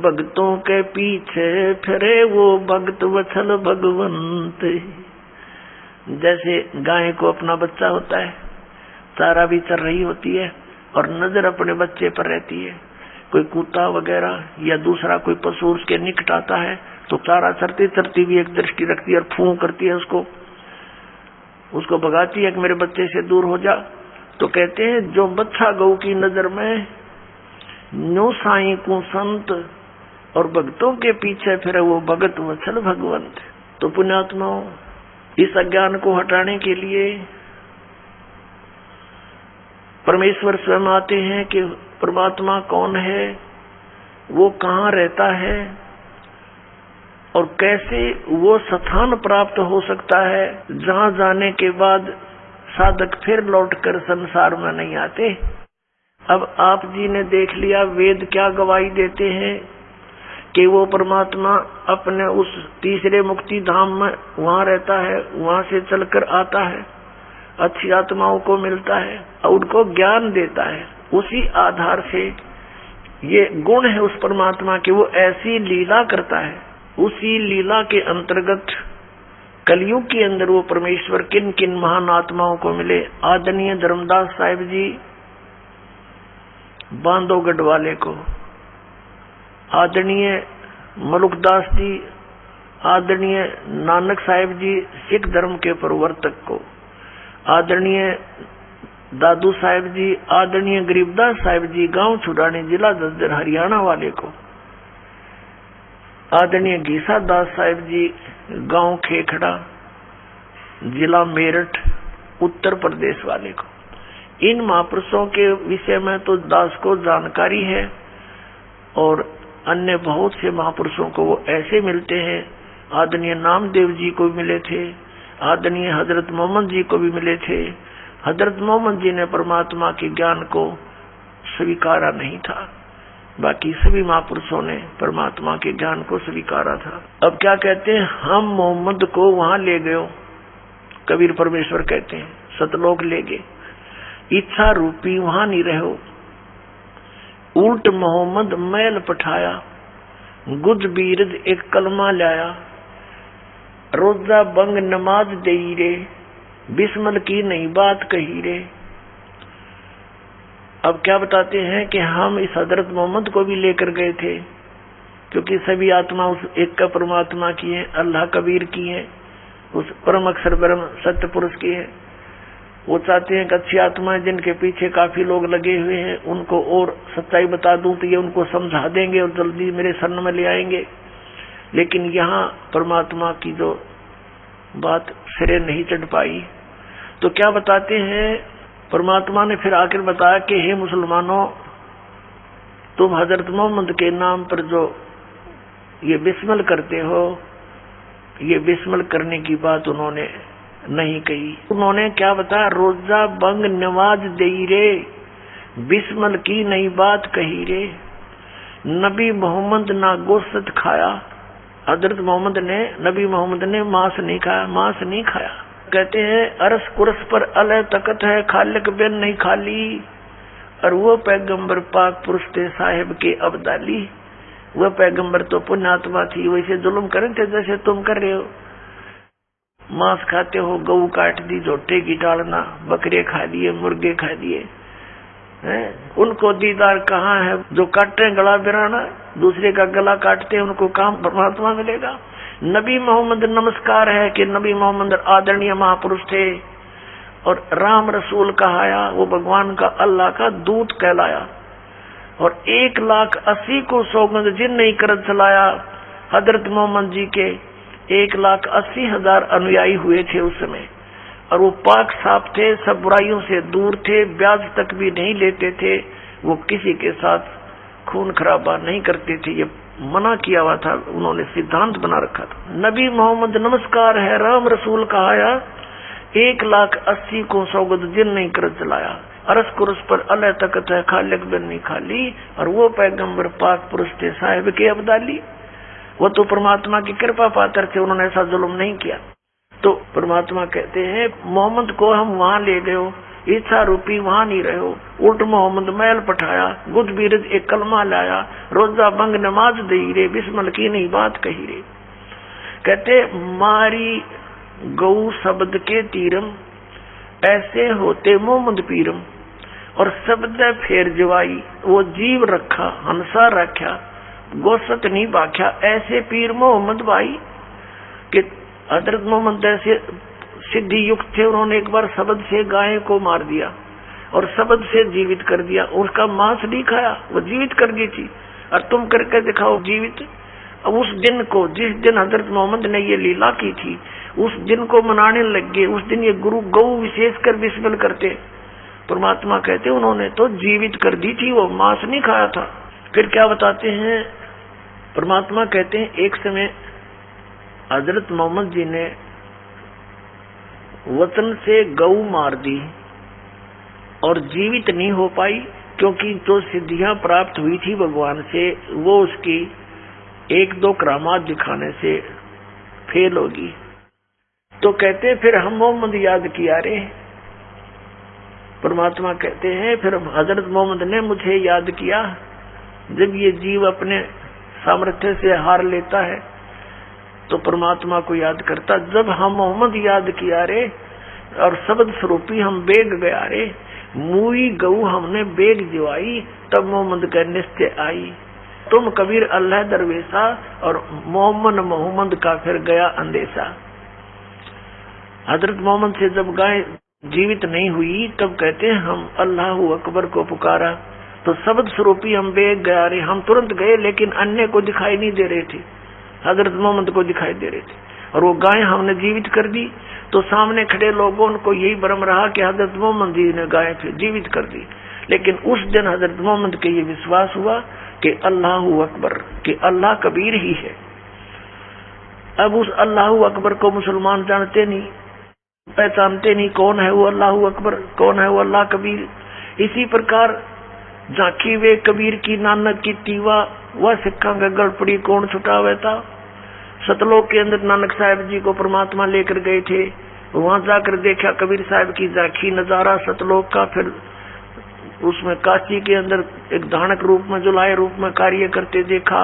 भक्तों के पीछे फिरे वो भक्त वत्सल भगवंत। जैसे गाय को अपना बच्चा होता है, चारा भी चर रही होती है और नजर अपने बच्चे पर रहती है। कोई कुत्ता वगैरह या दूसरा कोई पशु उसके निकट आता है तो चारा चरती चरती भी एक दृष्टि रखती है और फूं करती है, उसको भगाती है कि मेरे बच्चे से दूर हो जा। तो कहते हैं, जो बच्चा गऊ की नजर में, नो साईं को संत, और भक्तों के पीछे फिर वो भगत वत्सल भगवंत। तो पुण्यात्माओं, इस अज्ञान को हटाने के लिए परमेश्वर स्वयं आते हैं कि परमात्मा कौन है, वो कहाँ रहता है और कैसे वो स्थान प्राप्त हो सकता है जहाँ जाने के बाद साधक फिर लौटकर संसार में नहीं आते। अब आप जी ने देख लिया, वेद क्या गवाही देते हैं कि वो परमात्मा अपने उस तीसरे मुक्ति धाम में वहाँ रहता है, वहाँ से चलकर आता है, अच्छी आत्माओं को मिलता है और उनको ज्ञान देता है। उसी आधार से ये गुण है उस परमात्मा के, वो ऐसी लीला करता है। उसी लीला के अंतर्गत कलयुग के अंदर वो परमेश्वर किन किन महान आत्माओं को मिले। आदरणीय धर्मदास साहिब जी बांधवगढ़ वाले को, आदरणीय मलुकदास जी, आदरणीय नानक साहिब जी सिख धर्म के प्रवर्तक को, आदरणीय दादू साहिब जी, आदरणीय गरीबदास साहिब जी, गांव छुड़ाने, जिला झज्जर, हरियाणा वाले को, आदरणीय घीसा दास साहिब जी, गांव खेखड़ा, जिला मेरठ, उत्तर प्रदेश वाले को। इन महापुरुषों के विषय में तो दास को जानकारी है और अन्य बहुत से महापुरुषों को वो ऐसे मिलते हैं। आदरणीय नामदेव जी को मिले थे, आदरणीय हजरत मोहम्मद जी को भी मिले थे। हजरत मोहम्मद जी ने परमात्मा के ज्ञान को स्वीकारा नहीं था, बाकी सभी महापुरुषों ने परमात्मा के ज्ञान को स्वीकारा था। अब क्या कहते हैं, हम मोहम्मद को वहां ले गए, कबीर परमेश्वर कहते हैं, सतलोक ले गए, इच्छा रूपी वहां नहीं रहो, उल्ट मोहम्मद मैल पठाया, गुज बीरज एक कलमा लाया, रोजा बंग नमाज दई रे, बिस्मल की नई बात कही रे। अब क्या बताते हैं कि हम इस हजरत मोहम्मद को भी लेकर गए थे, क्योंकि सभी आत्मा उस एक का परमात्मा की है, अल्लाह कबीर की है, उस परम अक्षर ब्रह्म सत्य पुरुष की है। वो चाहते हैं कि अच्छी आत्माएं जिनके पीछे काफी लोग लगे हुए हैं, उनको और सच्चाई बता दूं तो ये उनको समझा देंगे और जल्दी मेरे शरण में ले आएंगे। लेकिन यहाँ परमात्मा की जो बात सिरे नहीं चढ़ पाई, तो क्या बताते हैं, परमात्मा ने फिर आकर बताया कि हे मुसलमानों, तुम हजरत मोहम्मद के नाम पर जो ये बिस्मिल करते हो, ये बिस्मिल करने की बात उन्होंने नहीं कही। उन्होंने क्या बताया, रोजा बंग नमाज दई रे, बिस्मिल की नई बात कही रे। नबी मोहम्मद ना गोश्त खाया, हजरत मोहम्मद ने, नबी मोहम्मद ने मांस नहीं खाया, मांस नहीं खाया। कहते हैं अरस कुरस पर अलह तकत है, खालिक बिन नहीं खाली, और वो पैगंबर पाक पुरुष थे साहिब के अब्दाली। वह पैगंबर तो पुण्यात्मा थी, वैसे जुल्म करें थे जैसे तुम कर रहे हो। मांस खाते हो, गऊ काट दी, झोटे की डालना, बकरे खा लिए, मुर्गे खा लिए, उनको दीदार कहाँ है। जो काटते हैं गला बिराना, दूसरे का गला काटते हैं, उनको काम परमात्मा मिलेगा। नबी मोहम्मद नमस्कार है कि नबी मोहम्मद आदरणीय महापुरुष थे और राम रसूल कहाया, वो भगवान का अल्लाह का दूत कहलाया। और 1,80,000 को सौगंध जिन नहीं कर चलाया, हजरत मोहम्मद जी के 1,80,000 अनुयायी हुए थे उस समय, और वो पाक साफ थे, सब बुराइयों से दूर थे, ब्याज तक भी नहीं लेते थे, वो किसी के साथ खून खराबा नहीं करते थे, ये मना किया हुआ था, उन्होंने सिद्धांत बना रखा था। नबी मोहम्मद नमस्कार है, राम रसूल कहाया, 1,80,000 को सौगंध जिन नहीं कर चलाया, अरस कुरस पर अलह तकत है, खालिक बिन नहीं खाली, और वो पैगंबर पाक पुरुष थे साहिब के अब्दाली। वो तो परमात्मा की कृपा पात्र थे, उन्होंने ऐसा जुल्म नहीं किया। तो परमात्मा कहते हैं मोहम्मद को हम वहां ले गए, इच्छा रूपी वहां नहीं रहो, उल्ट मोहम्मद मैल पठाया, गुद बीरज एक कलमा लाया, रोजा बंग नमाज दई रे, बिस्मिल की नहीं बात कही रे। कहते मारी गौ शब्द के तीरम, ऐसे होते मोहम्मद पीरम, और शब्द फेर जवाई, वो जीव रखा हंसा रखा, गोसत नहीं बाख्या, ऐसे पीर मोहम्मद भाई। कि हजरत मोहम्मद ऐसे सिद्धि युक्त थे, उन्होंने एक बार शब्द से गाय को मार दिया और शब्द से जीवित कर दिया, उसका मांस नहीं खाया, वो जीवित कर दी थी, और तुम करके दिखाओ जीवित। अब उस दिन को, जिस दिन हजरत मोहम्मद ने ये लीला की थी, उस दिन को मनाने लग गए। उस दिन ये गुरु गौ विशेष कर बिस्मिल करते। परमात्मा कहते उन्होंने तो जीवित कर दी थी, वो मांस नहीं खाया था। फिर क्या बताते हैं, परमात्मा कहते हैं एक समय हजरत मोहम्मद जी ने वचन से गौ मार दी और जीवित नहीं हो पाई, क्योंकि जो सिद्धियां प्राप्त हुई थी भगवान से, वो उसकी 1-2 करामात दिखाने से फेल होगी। तो कहते फिर हम मोहम्मद याद किया रे। परमात्मा कहते हैं फिर हजरत मोहम्मद ने मुझे याद किया। जब ये जीव अपने सामर्थ्य से हार लेता है तो परमात्मा को याद करता। जब हम मोहम्मद याद किया रे और शब्द स्वरूपी हम बेग गया रे, मुई गऊ हमने बेग जिवाई, तब मोहम्मद का निश्चय आई। तुम कबीर अल्लाह दरवेशा और मोहम्मद का फिर गया अंदेशा। हजरत मोहम्मद से जब गाय जीवित नहीं हुई, तब कहते हैं हम अल्लाह अकबर को पुकारा तो शब्द स्वरूपी हम बेग गया रे। हम तुरंत गए, लेकिन अन्य को दिखाई नहीं दे रहे थे, हजरत मोहम्मद को दिखाई दे रहे थे। और वो गाय हमने जीवित कर दी तो सामने खड़े लोगों को यही भ्रम रहा कि हजरत मोहम्मद जी ने गाय फिर जीवित कर दी। लेकिन उस दिन हजरत मोहम्मद के ये विश्वास हुआ कि अल्लाह अकबर, कि अल्लाह कबीर ही है। अब उस अल्लाह अकबर को मुसलमान जानते नहीं, पहचानते नहीं, कौन है वो अल्लाह अकबर, कौन है वो अल्लाह कबीर। इसी प्रकार झांकी वे कबीर की नानक की तीवा, वह सिक्खा का गड़पड़ी कौन छुटावे था। सतलोक के अंदर नानक साहब जी को परमात्मा लेकर गए थे, वहां जाकर देखा कबीर साहब की झांकी नजारा सतलोक का। फिर उसमें काशी के अंदर एक धानक रूप में, जुलाए रूप में कार्य करते देखा।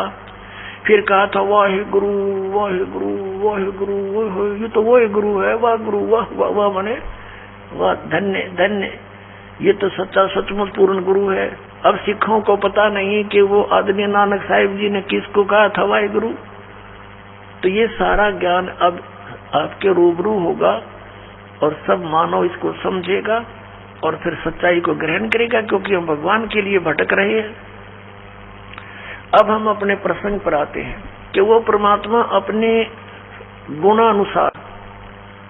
फिर कहा था वाहे गुरु वाहे गुरु वाहे गुरु, ये तो वही गुरु है, वाह गुरु वाह वाह वाह, मने वाह, धन्य धन्य, ये तो सच्चा सचमुच पूर्ण गुरु है। अब सिखों को पता नहीं कि वो आदरणीय नानक साहिब जी ने किसको कहा था वाहे गुरु। तो ये सारा ज्ञान अब आपके रूबरू होगा और सब मानव इसको समझेगा और फिर सच्चाई को ग्रहण करेगा, क्योंकि हम भगवान के लिए भटक रहे हैं। अब हम अपने प्रसंग पर आते हैं कि वो परमात्मा अपने गुणानुसार,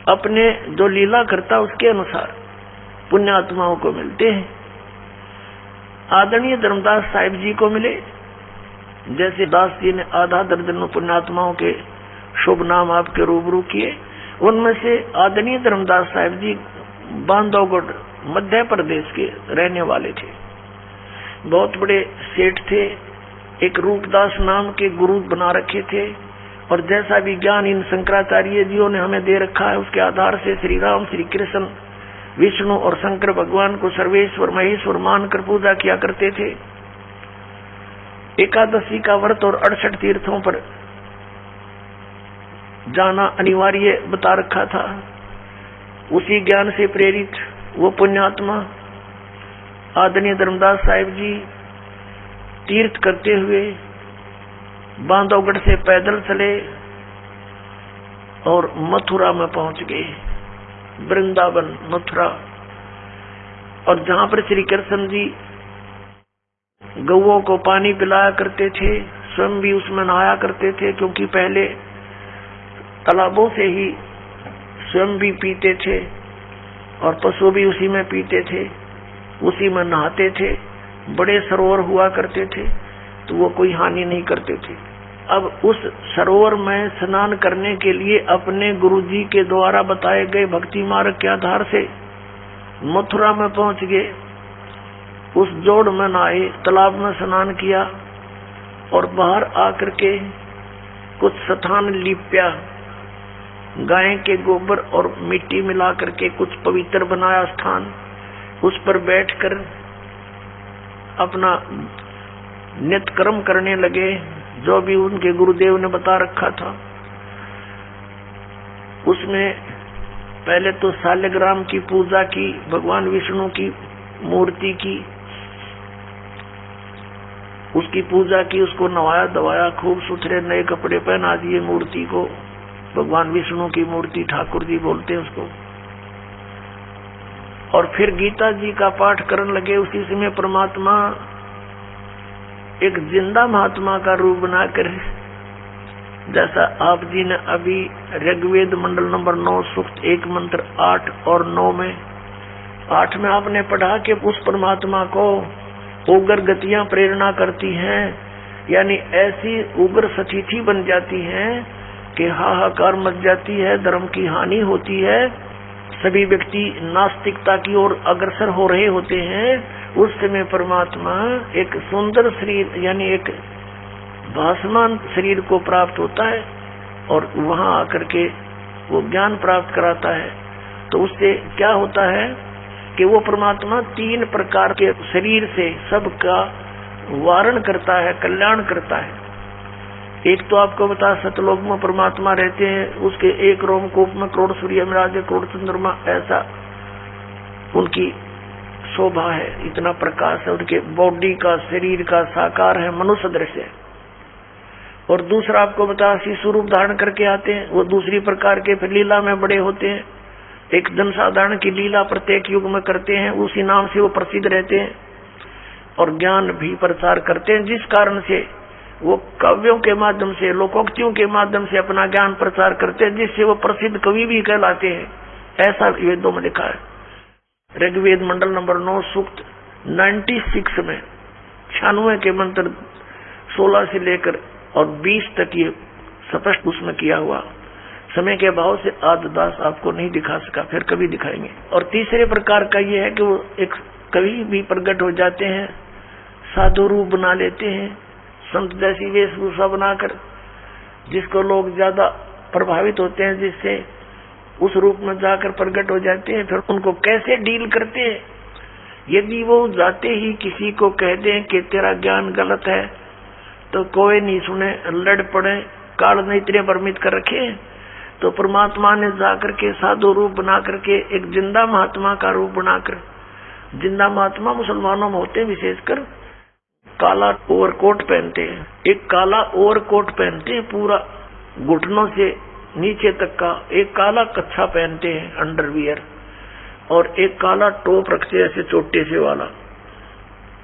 अपने जो लीला करता उसके अनुसार पुण्यात्माओं को मिलते हैं। आदरणीय धर्मदास साहिब जी को मिले, जैसे दास जी ने आधा दर्जन पुण्यात्माओं के शुभ नाम आपके रूबरू किए। उनमें से आदरणीय धर्मदास साहिब जी बांधवगढ़ मध्य प्रदेश के रहने वाले थे, बहुत बड़े सेठ थे, एक रूपदास नाम के गुरु बना रखे थे। और जैसा भी ज्ञान इन शंकराचार्य जियों ने हमें दे रखा है उसके आधार से श्री राम, श्री कृष्ण, विष्णु और शंकर भगवान को सर्वेश्वर महेश्वर मानकर पूजा किया करते थे। एकादशी का व्रत और 68 तीर्थों पर जाना अनिवार्य बता रखा था। उसी ज्ञान से प्रेरित वो पुण्यात्मा आदरणीय धर्मदास साहिब जी तीर्थ करते हुए बांधवगढ़ से पैदल चले और मथुरा में पहुंच गए, वृंदावन मथुरा। और जहां पर श्री कृष्ण जी गौओं को पानी पिलाया करते थे, स्वयं भी उसमें नहाया करते थे, क्योंकि पहले तालाबों से ही स्वयं भी पीते थे और पशु भी उसी में पीते थे, उसी में नहाते थे। बड़े सरोवर हुआ करते थे तो वो कोई हानि नहीं करते थे। अब उस सरोवर में स्नान करने के लिए अपने गुरुजी के द्वारा बताए गए भक्ति मार्ग के आधार से मथुरा में पहुंच गए। उस जोड़ में नहाए, तालाब में स्नान किया और बाहर आकर के कुछ स्थान लिपया, गाय के गोबर और मिट्टी मिला करके कुछ पवित्र बनाया स्थान। उस पर बैठकर अपना नित्य कर्म करने लगे, जो भी उनके गुरुदेव ने बता रखा था। उसमें पहले तो शालिग्राम की पूजा की, भगवान विष्णु की मूर्ति की, उसकी पूजा की, उसको नवाया दवाया, खूब सुथरे नए कपड़े पहना दिए मूर्ति को। भगवान विष्णु की मूर्ति ठाकुर जी बोलते हैं उसको। और फिर गीता जी का पाठ करने लगे। उसी समय परमात्मा एक जिंदा महात्मा का रूप बनाकर, जैसा आप जी ने अभी ऋग्वेद मंडल नंबर 9 सूक्त 1 मंत्र 8 और 9 में 8 में आपने पढ़ा कि उस परमात्मा को उग्र गतियां प्रेरणा करती हैं, यानी ऐसी उग्र सतिथि बन जाती हैं कि हाहाकार मच जाती है, धर्म की हानि होती है, सभी व्यक्ति नास्तिकता की ओर अग्रसर हो रहे होते हैं। उस समय परमात्मा एक सुंदर शरीर यानी एक भासमान शरीर को प्राप्त होता है और वहां आकर के वो ज्ञान प्राप्त कराता है। तो उससे क्या होता है कि वो परमात्मा 3 प्रकार के शरीर से सबका वारण करता है, कल्याण करता है। एक तो आपको बता, सतलोक में परमात्मा रहते हैं, उसके एक रोमकूप में करोड़ सूर्य विराजे, करोड़ चंद्रमा, ऐसा उनकी शोभा है, इतना प्रकाश है उनके बॉडी का, शरीर का, साकार है, मनुष्य दृश्य। और दूसरा आपको बता, शिशु रूप धारण करके आते हैं, वो दूसरी प्रकार के फिर लीला में बड़े होते हैं, एक जनसाधारण की लीला प्रत्येक युग में करते हैं, उसी नाम से वो प्रसिद्ध रहते हैं और ज्ञान भी प्रचार करते हैं, जिस कारण से वो काव्यों के माध्यम से, लोकोक्तियों के माध्यम से अपना ज्ञान प्रचार करते हैं, जिससे वो प्रसिद्ध कवि भी कहलाते हैं। ऐसा वेदों में लिखा है। ऋग्वेद मंडल नंबर 9 सूक्त 96 में 96 के मंत्र 16 से लेकर और 20 तक ये स्पष्ट उसमें किया हुआ। समय के अभाव से आज दास आपको नहीं दिखा सका, फिर कभी दिखाएंगे। और तीसरे प्रकार का ये है कि वो एक कवि भी प्रकट हो जाते हैं, साधु रूप बना लेते हैं, संत जैसी वेशभूषा बनाकर, जिसको लोग ज्यादा प्रभावित होते हैं, जिससे उस रूप में जाकर प्रकट हो जाते हैं। फिर उनको कैसे डील करते हैं? यदि वो जाते ही किसी को कह दें कि तेरा ज्ञान गलत है तो कोई नहीं सुने, लड़ पड़े, काल ने इतने भ्रमित कर रखे। तो परमात्मा ने जाकर के साधु रूप बना करके एक जिंदा महात्मा का रूप बनाकर, जिंदा महात्मा मुसलमानों में होते हैं, विशेषकर काला ओवरकोट पहनते हैं, एक काला ओवरकोट पहनते हैं पूरा घुटनों से नीचे तक का, एक काला कच्छा पहनते हैं अंडरवियर, और एक काला टोप रखते हैं ऐसे चोटे से वाला।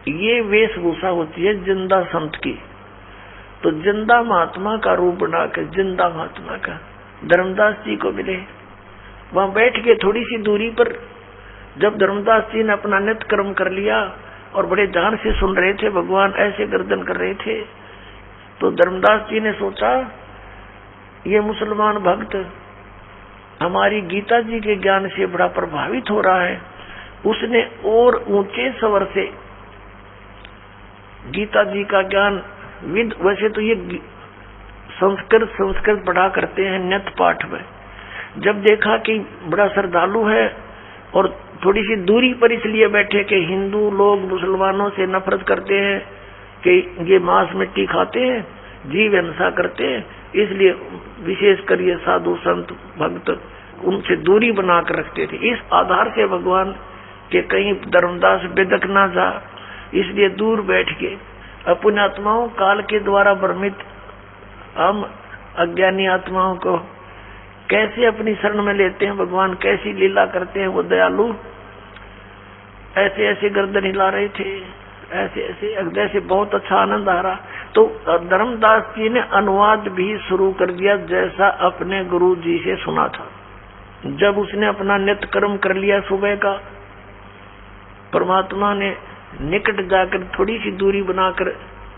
ये वेशभूषा होती है जिंदा संत की। तो जिंदा महात्मा का रूप बनाकर, जिंदा महात्मा का धर्मदास जी को मिले। वहां बैठ के थोड़ी सी दूरी पर जब धर्मदास जी ने अपना नित्य कर्म कर लिया और बड़े ध्यान से सुन रहे थे, भगवान ऐसे गर्दन कर रहे थे, तो धर्मदास जी ने सोचा ये मुसलमान भक्त हमारी गीता जी के ज्ञान से बड़ा प्रभावित हो रहा है। उसने और ऊंचे स्वर से गीता जी का ज्ञान विद, वैसे तो ये संस्कृत पढ़ा करते हैं नित्य पाठ में, जब देखा कि बड़ा श्रद्धालु है और थोड़ी सी दूरी पर इसलिए बैठे कि हिंदू लोग मुसलमानों से नफरत करते हैं कि ये मांस मिट्टी खाते हैं, जीव हिंसा करते हैं, इसलिए विशेषकर ये साधु संत भक्त उनसे दूरी बनाकर रखते थे। इस आधार से भगवान के कहीं धर्मदास बेदक ना जा, इसलिए दूर बैठ के अपने आत्माओं काल के द्वारा भ्रमित हम अज्ञानी आत्माओं को कैसे अपनी शरण में लेते हैं, भगवान कैसी लीला करते हैं वो दयालु। ऐसे ऐसे गर्दन हिला रहे थे, ऐसे ऐसे जैसे बहुत अच्छा आनंद आ रहा। तो धर्मदास जी ने अनुवाद भी शुरू कर दिया जैसा अपने गुरु जी से सुना था। जब उसने अपना नित्य कर्म कर लिया सुबह का, परमात्मा ने निकट जाकर थोड़ी सी दूरी बनाकर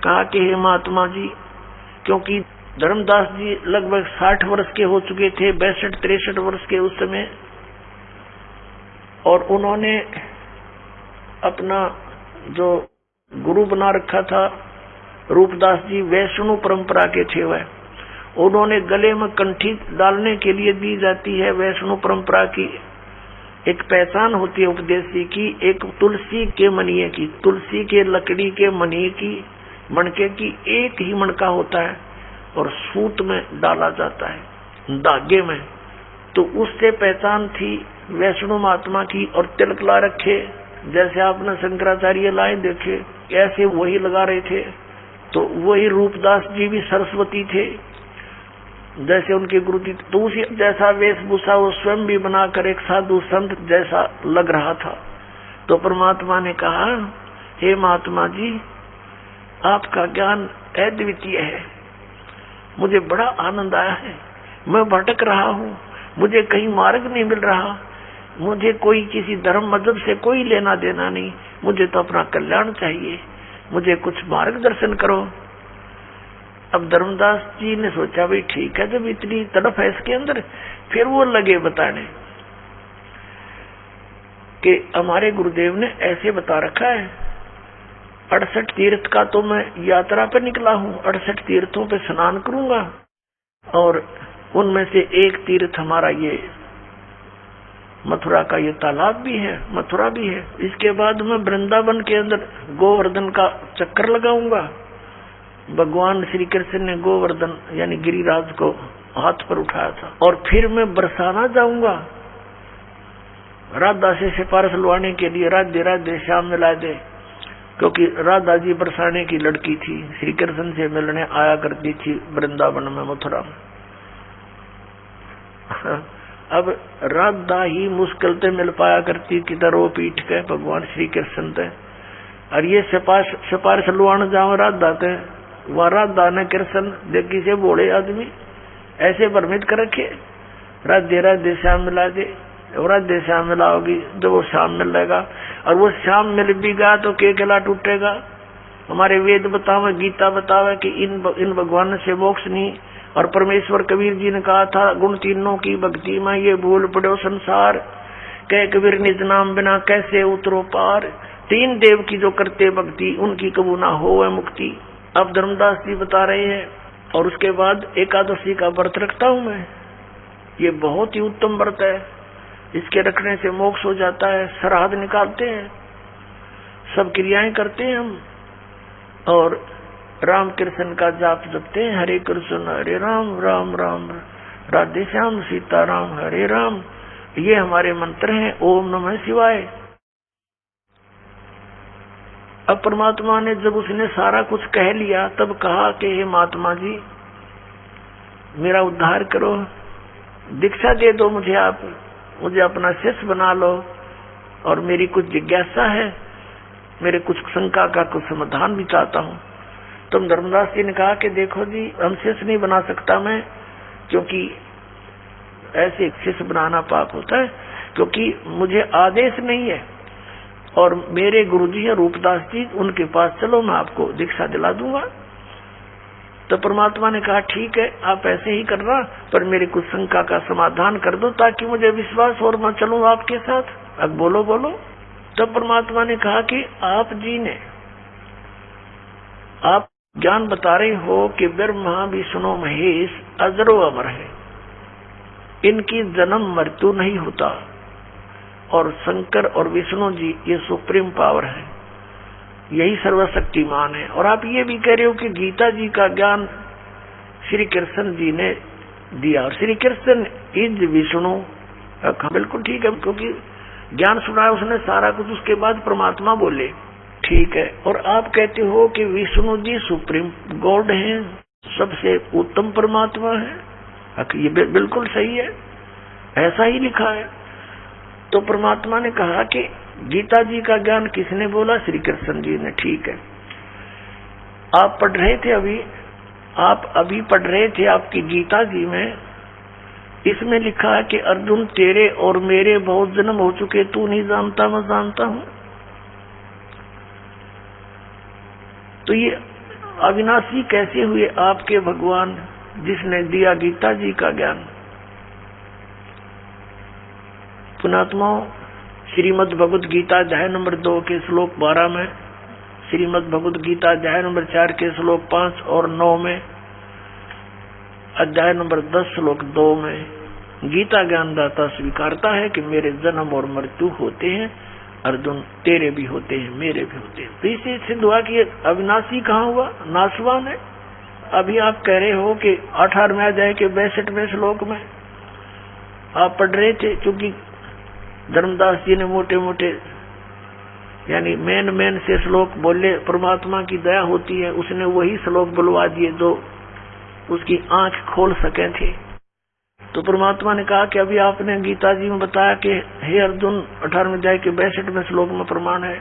कहा कि हे महात्मा जी, क्योंकि धर्मदास जी लगभग 60 वर्ष के हो चुके थे, 62-63 वर्ष के उस समय, और उन्होंने अपना जो गुरु बना रखा था रूपदास जी वैष्णव परंपरा के थे। वह उन्होंने गले में कंठी डालने के लिए दी जाती है वैष्णव परंपरा की एक पहचान होती है उपदेशी की, एक तुलसी के मणिये की, तुलसी के लकड़ी के मणिये की, मणके की एक ही मणका होता है और सूत में डाला जाता है धागे में। तो उससे पहचान थी वैष्णव महात्मा की। और तिलक ला रखे, जैसे आपने शंकराचार्य लाए देखे, ऐसे वही लगा रहे थे। तो वही रूपदास जी भी सरस्वती थे जैसे उनके गुरु जी। तो उसी जैसा वेशभूषा वो स्वयं भी बनाकर एक साधु संत जैसा लग रहा था। तो परमात्मा ने कहा, हे महात्मा जी, आपका ज्ञान अद्वितीय है, मुझे बड़ा आनंद आया है। मैं भटक रहा हूँ, मुझे कहीं मार्ग नहीं मिल रहा, मुझे कोई किसी धर्म मजहब से कोई लेना देना नहीं, मुझे तो अपना कल्याण चाहिए, मुझे कुछ मार्गदर्शन करो। अब धर्मदास जी ने सोचा भाई ठीक है, जब इतनी तड़प है इसके अंदर, फिर वो लगे बताने कि हमारे गुरुदेव ने ऐसे बता रखा है, 68 तीर्थ का तो मैं यात्रा पे निकला हूँ, 68 तीर्थों पे स्नान करूंगा और उनमें से एक तीर्थ हमारा ये मथुरा का ये तालाब भी है, मथुरा भी है। इसके बाद मैं वृंदावन के अंदर गोवर्धन का चक्कर लगाऊंगा। भगवान श्री कृष्ण ने गोवर्धन यानी गिरिराज को हाथ पर उठाया था। और फिर मैं बरसाना जाऊंगा, राधा से सिफारिश लुआने के लिए, राधे राधे श्याम मिला दे, क्योंकि राधा जी बरसाने की लड़की थी, श्री कृष्ण से मिलने आया करती थी वृंदावन में, मथुरा में। अब राधा ही मुश्किल से मिल पाया करती किधर वो पीठ के भगवान श्री कृष्ण थे, और ये सिपारिश लुआन जाओ राधा थे, वह राधा ने कृष्ण देखी से बोले आदमी ऐसे भ्रमित कर रखे, राधे राधे श्याम मिला दे, राधे श्याम मिलाओगी जब वो श्याम मिलेगा, और वो श्याम मिल भी गया तो के किला टूटेगा। हमारे वेद बतावे, गीता बतावे कि इन भगवान से मोक्ष नहीं, और परमेश्वर कबीर जी ने कहा था गुण तीनों की भक्ति में ये भूल पड़ो संसार, कह कबीर निज नाम बिना कैसे उतरो पार, तीन देव की जो करते भक्ति उनकी कबू ना हो मुक्ति। अब धर्मदास जी बता रहे हैं। और उसके बाद एकादशी का व्रत रखता हूं मैं, ये बहुत ही उत्तम व्रत है, इसके रखने से मोक्ष हो जाता है। श्राद्ध निकालते हैं, सब क्रियाएं करते हैं हम, और राम कृष्ण का जाप जपते हैं, हरे कृष्ण हरे राम राम राम राधे श्याम सीता राम हरे राम, ये हमारे मंत्र हैं। ओम नमः शिवाय। अब परमात्मा ने जब उसने सारा कुछ कह लिया तब कहा कि हे महात्मा जी मेरा उद्धार करो, दीक्षा दे दो मुझे, आप मुझे अपना शिष्य बना लो, और मेरी कुछ जिज्ञासा है, मेरे कुछ शंका का कुछ समाधान भी चाहता हूँ। तुम धर्मदास जी ने कहा कि देखो जी हम शिष्य नहीं बना सकता मैं, क्योंकि ऐसे शिष्य बनाना पाप होता है, क्योंकि मुझे आदेश नहीं है, और मेरे गुरुजी हैं रूपदास जी, उनके पास चलो मैं आपको दीक्षा दिला दूंगा। तो परमात्मा ने कहा ठीक है आप ऐसे ही करना, पर मेरी कुछ शंका का समाधान कर दो ताकि मुझे विश्वास और मैं चलूं आपके साथ। अब बोलो बोलो। तब परमात्मा ने कहा कि आप जी ने आप ज्ञान बता रहे हो कि ब्रह्मा विष्णु महेश अजरो अमर है, इनकी जन्म मृत्यु नहीं होता, और शंकर और विष्णु जी ये सुप्रीम पावर है, यही सर्वशक्तिमान है। और आप ये भी कह रहे हो कि गीता जी का ज्ञान श्री कृष्ण जी ने दिया, और श्री कृष्ण इज विष्णु। बिल्कुल ठीक है, क्योंकि ज्ञान सुना है उसने सारा कुछ, उसके बाद परमात्मा बोले ठीक है। और आप कहते हो कि विष्णु जी सुप्रीम गॉड हैं, सबसे उत्तम परमात्मा है, ये बिल्कुल सही है, ऐसा ही लिखा है। तो परमात्मा ने कहा कि गीता जी का ज्ञान किसने बोला? श्री कृष्ण जी ने। ठीक है, आप पढ़ रहे थे आप अभी पढ़ रहे थे आपकी गीता जी में, इसमें लिखा है कि अर्जुन तेरे और मेरे बहुत जन्म हो चुके, तू नहीं जानता मैं जानता हूं। तो ये अविनाशी कैसे हुए आपके भगवान जिसने दिया गीता जी का ज्ञान? पुणात्माओं, श्रीमद् भगवद गीता अध्याय नंबर 2 के श्लोक 12 में, श्रीमद् भगवद गीता अध्याय नंबर 4 के श्लोक 5 और 9 में, अध्याय नंबर 10 श्लोक 2 में गीता ज्ञानदाता स्वीकारता है कि मेरे जन्म और मृत्यु होते हैं, अर्जुन तेरे भी होते हैं, मेरे भी होते हैं। तो इससे सिद्ध हुआ कि अविनाशी कहाँ हुआ? नाशवान है। अभी आप कह रहे हो कि 18वें अध्याय के 62वें श्लोक में आप पढ़ रहे थे, क्योंकि धर्मदास जी ने मोटे मोटे यानी मेन से श्लोक बोले, परमात्मा की दया होती है, उसने वही श्लोक बुलवा दिए जो उसकी आंख खोल सके थे। तो परमात्मा ने कहा कि अभी आपने गीता जी में बताया कि हे अर्जुन 18वें अध्याय के 62वें श्लोक में प्रमाण है,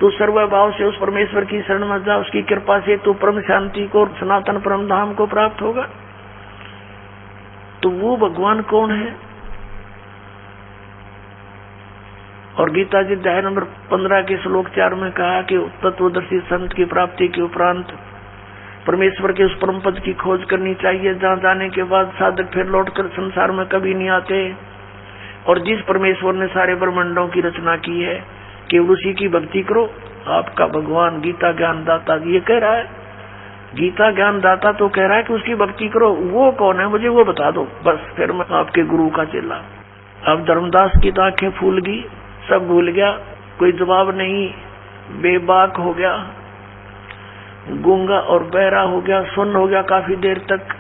तू सर्वभाव से उस परमेश्वर की शरण में जा, उसकी कृपा से तू परम शांति को, सनातन परम धाम को प्राप्त होगा। तो वो भगवान कौन है? और गीता जी अध्याय नंबर 15 के श्लोक 4 में कहा कि तत्वदर्शी संत की प्राप्ति के उपरांत परमेश्वर के उस परम पद की खोज करनी चाहिए, जहाँ जाने के बाद साधक फिर लौटकर संसार में कभी नहीं आते। और जिस परमेश्वर ने सारे ब्रह्मांडों की रचना की है, केवल उसी की भक्ति करो। आपका भगवान गीता ज्ञानदाता ये कह रहा है, गीता ज्ञानदाता तो कह रहा है कि उसकी भक्ति करो। वो कौन है मुझे वो बता दो, बस फिर मैं आपके गुरु का चेला। अब धर्मदास की तो आंखें फूल गई, सब भूल गया, कोई जवाब नहीं, बेबाक हो गया, गूंगा और बहरा हो गया, सुन्न हो गया काफी देर तक।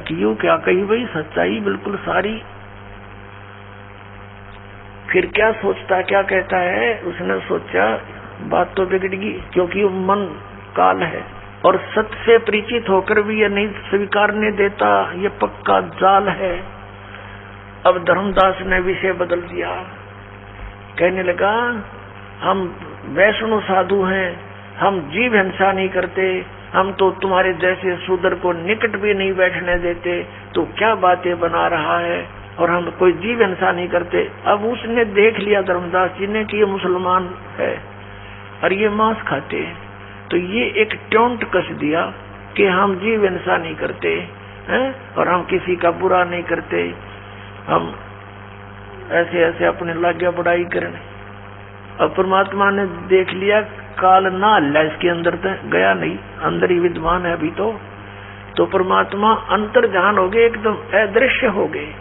क्यों क्या कही भाई, सच्चाई बिल्कुल सारी। फिर क्या सोचता, क्या कहता है? उसने सोचा बात तो बिगड़ गई, क्योंकि मन काल है और सत्य से परिचित होकर भी ये नहीं स्वीकारने देता, ये पक्का जाल है। अब धर्मदास ने विषय बदल दिया, कहने लगा हम वैष्णव साधु हैं, हम जीव हिंसा नहीं करते, हम तो तुम्हारे जैसे शूद्र को निकट भी नहीं बैठने देते, तो क्या बातें बना रहा है, और हम कोई जीव हिंसा नहीं करते। अब उसने देख लिया धर्मदास जी ने कि ये मुसलमान है और ये मांस खाते हैं, तो ये एक टोंट कस दिया कि हम जीव हिंसा नहीं करते हैं और हम किसी का बुरा नहीं करते, हम ऐसे ऐसे अपने लाग्या बढ़ाई करने। अब परमात्मा ने देख लिया काल ना हल्ला इसके अंदर गया नहीं, अंदर ही विद्वान है अभी तो परमात्मा अंतर्जान हो गए, एकदम अदृश्य हो गए।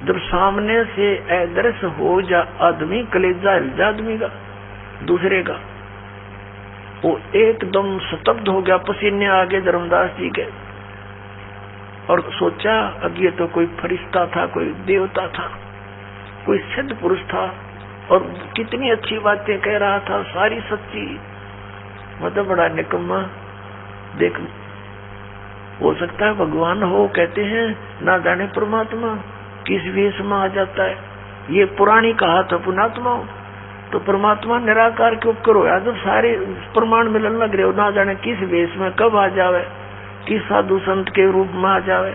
जब सामने से अदृश्य हो जा आदमी, कलेजा हिल जा आदमी का दूसरे का, वो एकदम स्तब्ध हो गया, पसीने आ गए धर्मदास जी के, और सोचा अब ये तो कोई फरिश्ता था, कोई देवता था, कोई सिद्ध पुरुष था, और कितनी अच्छी बातें कह रहा था, सारी सच्ची, मतलब बड़ा निकम्मा। देख, हो सकता है भगवान हो, कहते हैं ना जाने परमात्मा किस वेश में आ जाता है। ये पुरानी कहा था पुणात्मा, तो परमात्मा निराकार के उपकर होया, जब सारे प्रमाण मिलन लग रहे हो, ना जाने किस वेश में कब आ जावे, किस साधु संत के रूप में आ जावे।